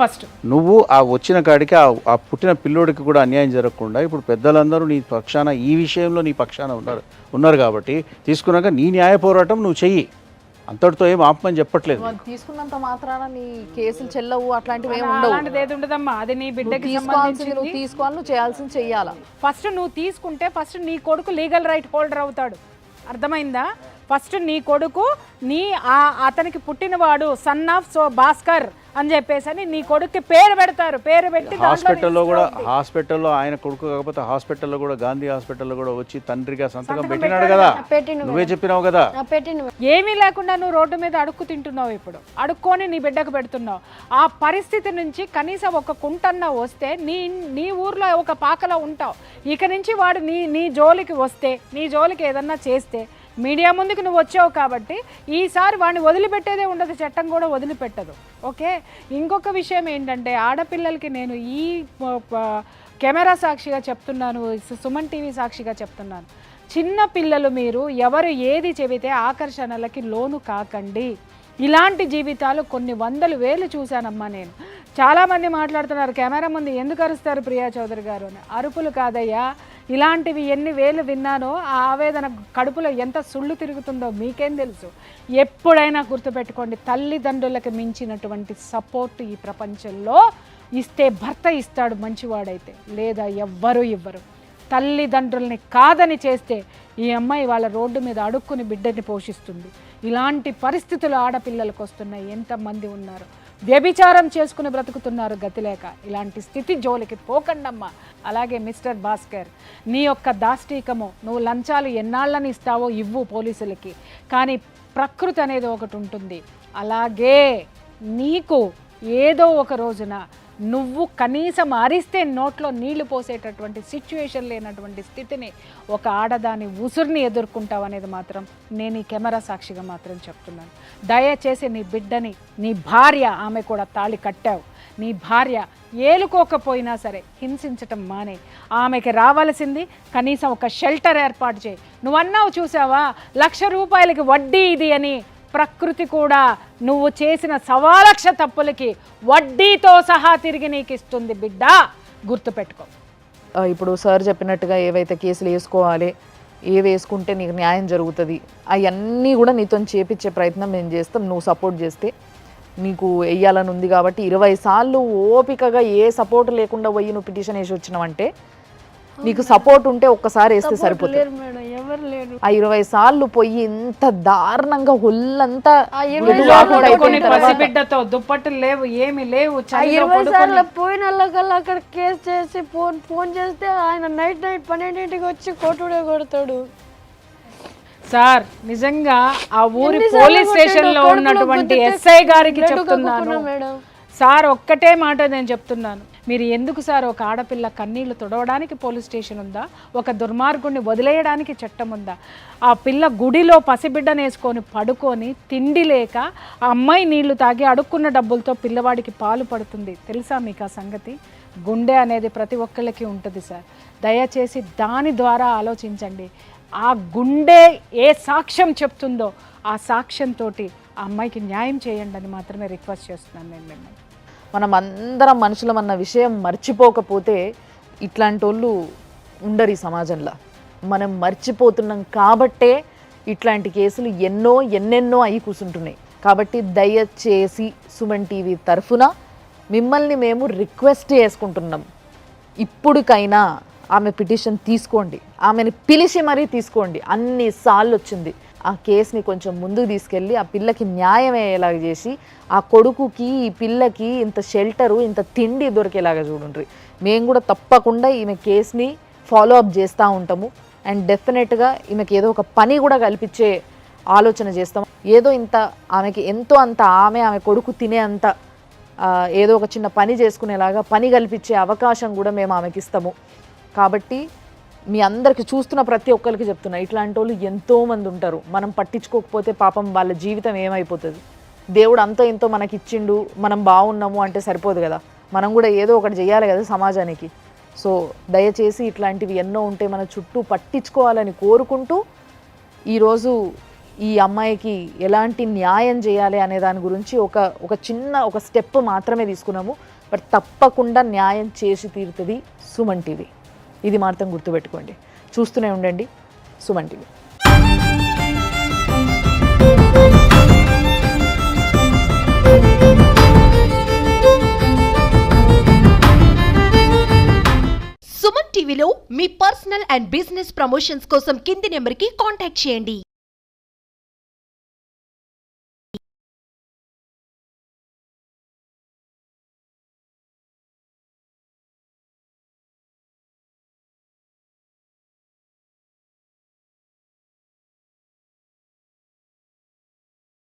ఫస్ట్. నువ్వు ఆ వచ్చిన కాడికి ఆ పుట్టిన పిల్లోడికి కూడా అన్యాయం జరగకుండా ఇప్పుడు పెద్దలందరూ నీ పక్షాన, ఈ విషయంలో నీ పక్షాన ఉన్నారు కాబట్టి తీసుకున్నాక నీ న్యాయ పోరాటం నువ్వు చెయ్యి. అంతటితో ఏం ఆపమని చెప్పట్లేదు. తీసుకున్నంత మాత్రాన నీ కేసులు చెల్లవు, అట్లాంటివి ఏమి ఉండవు. అలాంటిది ఏది ఉండదమ్మా, అది నీ బిడ్డకి నువ్వు తీసుకోవాలి, నువ్వు చేయాల్సింది చెయ్యాలా. ఫస్ట్ నువ్వు తీసుకుంటే ఫస్ట్ నీ కొడుకు లీగల్ రైట్ హోల్డర్ అవుతాడు, అర్థమైందా? ఫస్ట్ నీ కొడుకు అతనికి పుట్టినవాడు సన్ ఆఫ్ భాస్కర్ అని చెప్పేసి నీ కొడుకు పేరు పెడతారు. పేరు పెట్టి హాస్పిటల్లో ఆయన కొడుకు కాకపోతే హాస్పిటల్లో కూడా, గాంధీ హాస్పిటల్లో కూడా వచ్చి తండ్రిగా సంతకం పెట్టినాడు కదా, నువ్వే చెప్పినావు కదా. ఏమీ లేకుండా నువ్వు రోడ్డు మీద అడుక్కు తింటున్నావు, ఇప్పుడు అడుక్కొని నీ బిడ్డకు పెడుతున్నావు. ఆ పరిస్థితి నుంచి కనీసం ఒక కుంటన్నా వస్తే నీ ఊర్లో ఒక పాకలో ఉంటావు. ఇక నుంచి వాడు నీ జోలికి వస్తే, నీ జోలికి ఏదన్నా చేస్తే మీడియా ముందుకు నువ్వు వచ్చావు కాబట్టి ఈసారి వాడిని వదిలిపెట్టేదే ఉండదు, చట్టం కూడా వదిలిపెట్టదు. ఓకే, ఇంకొక విషయం ఏంటంటే ఆడపిల్లలకి నేను ఈ కెమెరా సాక్షిగా చెప్తున్నాను, సుమన్ టీవీ సాక్షిగా చెప్తున్నాను, చిన్న పిల్లలు మీరు ఎవరు ఏది చెబితే ఆకర్షణలకి లోను కాకండి. ఇలాంటి జీవితాలు కొన్ని వందలు వేలు చూశానమ్మా నేను. చాలామంది మాట్లాడుతున్నారు కెమెరా ముందు ఎందుకు అరుస్తారు ప్రియా చౌదరి గారు అని. అరుపులు కాదయ్యా, ఇలాంటివి ఎన్ని వేలు విన్నానో ఆ ఆవేదన కడుపులో ఎంత సుళ్ళు తిరుగుతుందో మీకేం తెలుసు. ఎప్పుడైనా గుర్తుపెట్టుకోండి, తల్లిదండ్రులకు మించినటువంటి సపోర్ట్ ఈ ప్రపంచంలో ఇస్తే భర్త ఇస్తాడు మంచివాడైతే, లేదా ఎవ్వరూ ఇవ్వరు. తల్లిదండ్రుల్ని కాదని చేస్తే ఈ అమ్మాయి వాళ్ళ రోడ్డు మీద అడుక్కుని బిడ్డని పోషిస్తుంది. ఇలాంటి పరిస్థితులు ఆడపిల్లలకు వస్తున్నాయి. ఎంతమంది ఉన్నారు వ్యభిచారం చేసుకుని బ్రతుకుతున్నారు గతిలేక. ఇలాంటి స్థితి జోలికి పోకండమ్మా. అలాగే మిస్టర్ భాస్కర్, నీ యొక్క దాష్టీకము, నువ్వు లంచాలు ఎన్నాళ్ళని ఇస్తావో ఇవ్వు పోలీసులకి, కానీ ప్రకృతి అనేది ఒకటి ఉంటుంది. అలాగే నీకు ఏదో ఒక రోజున నువ్వు కనీసం అరిస్తే నోట్లో నీళ్లు పోసేటటువంటి సిచ్యువేషన్ లేనటువంటి స్థితిని ఒక ఆడదాని ఉసురుని ఎదుర్కొంటావు అనేది మాత్రం నేను ఈ కెమెరా సాక్షిగా మాత్రం చెప్తున్నాను. దయచేసి నీ బిడ్డని, నీ భార్య, ఆమె కూడా తాళి కట్టావు, నీ భార్య ఏలుకోకపోయినా సరే హింసించటం మానే. ఆమెకి రావాల్సింది కనీసం ఒక షెల్టర్ ఏర్పాటు చేయి. నువ్వన్నావు చూసావా, 1,00,000 రూపాయలకి వడ్డీ ఇది అని. ప్రకృతి కూడా నువ్వు చేసిన 1,00,000 తప్పులకి వడ్డీతో సహా తిరిగి నీకు ఇస్తుంది బిడ్డ, గుర్తుపెట్టుకో. ఇప్పుడు సార్ చెప్పినట్టుగా ఏవైతే కేసులు వేసుకోవాలి, ఏవి వేసుకుంటే నీకు న్యాయం జరుగుతుంది, అవన్నీ కూడా నీతో చేపించే ప్రయత్నం మేము చేస్తాం. నువ్వు సపోర్ట్ చేస్తే నీకు వెయ్యాలని ఉంది కాబట్టి 20 సార్లు ఓపికగా ఏ సపోర్ట్ లేకుండా పోయి నువ్వు పిటిషన్ వేసి వచ్చినావంటే నీకు సపోర్ట్ ఉంటే ఒక్కసారి వేస్తే సరిపోతుంది. ఆ 20 సార్లు పోయి ఎంత దారుణంగా ఒళ్ళంతా బిడ్డతో దుప్పట్లు లేవు, ఏమి లేవు. 20 సార్లు పోయిన వాళ్ళకల్లా అక్కడ కేసు చేసి ఫోన్ చేస్తే ఆయన నైట్ 12ంటికి వచ్చి కొట్టుడే కొడతాడు. సార్ నిజంగా ఆ ఊరి పోలీస్ స్టేషన్ లో ఉన్నటువంటి ఎస్ఐ గారికి చెప్తున్నాను, సార్ ఒక్కటే మాట నేను చెప్తున్నాను, మీరు ఎందుకు సార్ ఒక ఆడపిల్ల కన్నీళ్లు తుడవడానికి పోలీస్ స్టేషన్ ఉందా? ఒక దుర్మార్గుడిని వదిలేయడానికి చట్టం ఉందా? ఆ పిల్ల గుడిలో పసిబిడ్డనేసుకొని పడుకొని తిండి లేక ఆ అమ్మాయి నీళ్లు తాగి అడుక్కున్న డబ్బులతో పిల్లవాడికి పాలు పడుతుంది. తెలుసా మీకు ఆ సంగతి? గుండె అనేది ప్రతి ఒక్కళ్ళకి ఉంటుంది సార్. దయచేసి దాని ద్వారా ఆలోచించండి. ఆ గుండె ఏ సాక్ష్యం చెప్తుందో ఆ సాక్ష్యంతో ఆ అమ్మాయికి న్యాయం చేయండి అని మాత్రమే రిక్వెస్ట్ చేస్తున్నాను నేను మిమ్మల్ని. మనం అందరం మనుషులం అన్న విషయం మర్చిపోకపోతే ఇట్లాంటి వాళ్ళు ఉండరు ఈ సమాజంలో. మనం మర్చిపోతున్నాం కాబట్టే ఇట్లాంటి కేసులు ఎన్నెన్నో అయి కూర్చుంటున్నాయి. కాబట్టి దయచేసి సుమన్ టీవీ తరఫున మిమ్మల్ని మేము రిక్వెస్ట్ చేసుకుంటున్నాం, ఇప్పుడుకైనా ఆమె పిటిషన్ తీసుకోండి, ఆమెను పిలిచి మరీ తీసుకోండి. అన్నిసార్లు వచ్చింది. ఆ కేసుని కొంచెం ముందుకు తీసుకెళ్ళి ఆ పిల్లకి న్యాయం అయ్యేలాగా చేసి ఆ కొడుకుకి ఈ పిల్లకి ఇంత షెల్టరు ఇంత తిండి దొరికేలాగా చూడండి. మేము కూడా తప్పకుండా ఈమె కేసుని ఫాలో అప్ చేస్తూ ఉంటాము. అండ్ డెఫినెట్గా ఈమెకి ఏదో ఒక పని కూడా కల్పించే ఆలోచన చేస్తాం. ఏదో ఇంత ఆమెకి ఎంతో అంత ఆమె కొడుకు తినే అంత ఏదో ఒక చిన్న పని చేసుకునేలాగా పని కల్పించే అవకాశం కూడా మేము ఆమెకి ఇస్తాము. కాబట్టి మీ అందరికీ చూస్తున్న ప్రతి ఒక్కరికి చెప్తున్నా, ఇట్లాంటి వాళ్ళు ఎంతోమంది ఉంటారు. మనం పట్టించుకోకపోతే పాపం వాళ్ళ జీవితం ఏమైపోతుంది? దేవుడు అంతో ఎంతో మనకి ఇచ్చిండు, మనం బాగున్నాము అంటే సరిపోదు కదా, మనం కూడా ఏదో ఒకటి చేయాలి కదా సమాజానికి. సో దయచేసి ఇట్లాంటివి ఎన్నో ఉంటే మన చుట్టూ పట్టించుకోవాలని కోరుకుంటూ ఈరోజు ఈ అమ్మాయికి ఎలాంటి న్యాయం చేయాలి అనే దాని గురించి ఒక చిన్న స్టెప్ మాత్రమే తీసుకున్నాము. బట్ తప్పకుండా న్యాయం చేసి తీరుతుంది సుమన్ టీవీ. ఇది మాత్రం గుర్తుపెట్టుకోండి. చూస్తూనే ఉండండి సుమన్ టీవీ. సుమన్ టీవీలో మీ పర్సనల్ అండ్ బిజినెస్ ప్రమోషన్స్ కోసం కింది నెంబర్కి కాంటాక్ట్ చేయండి.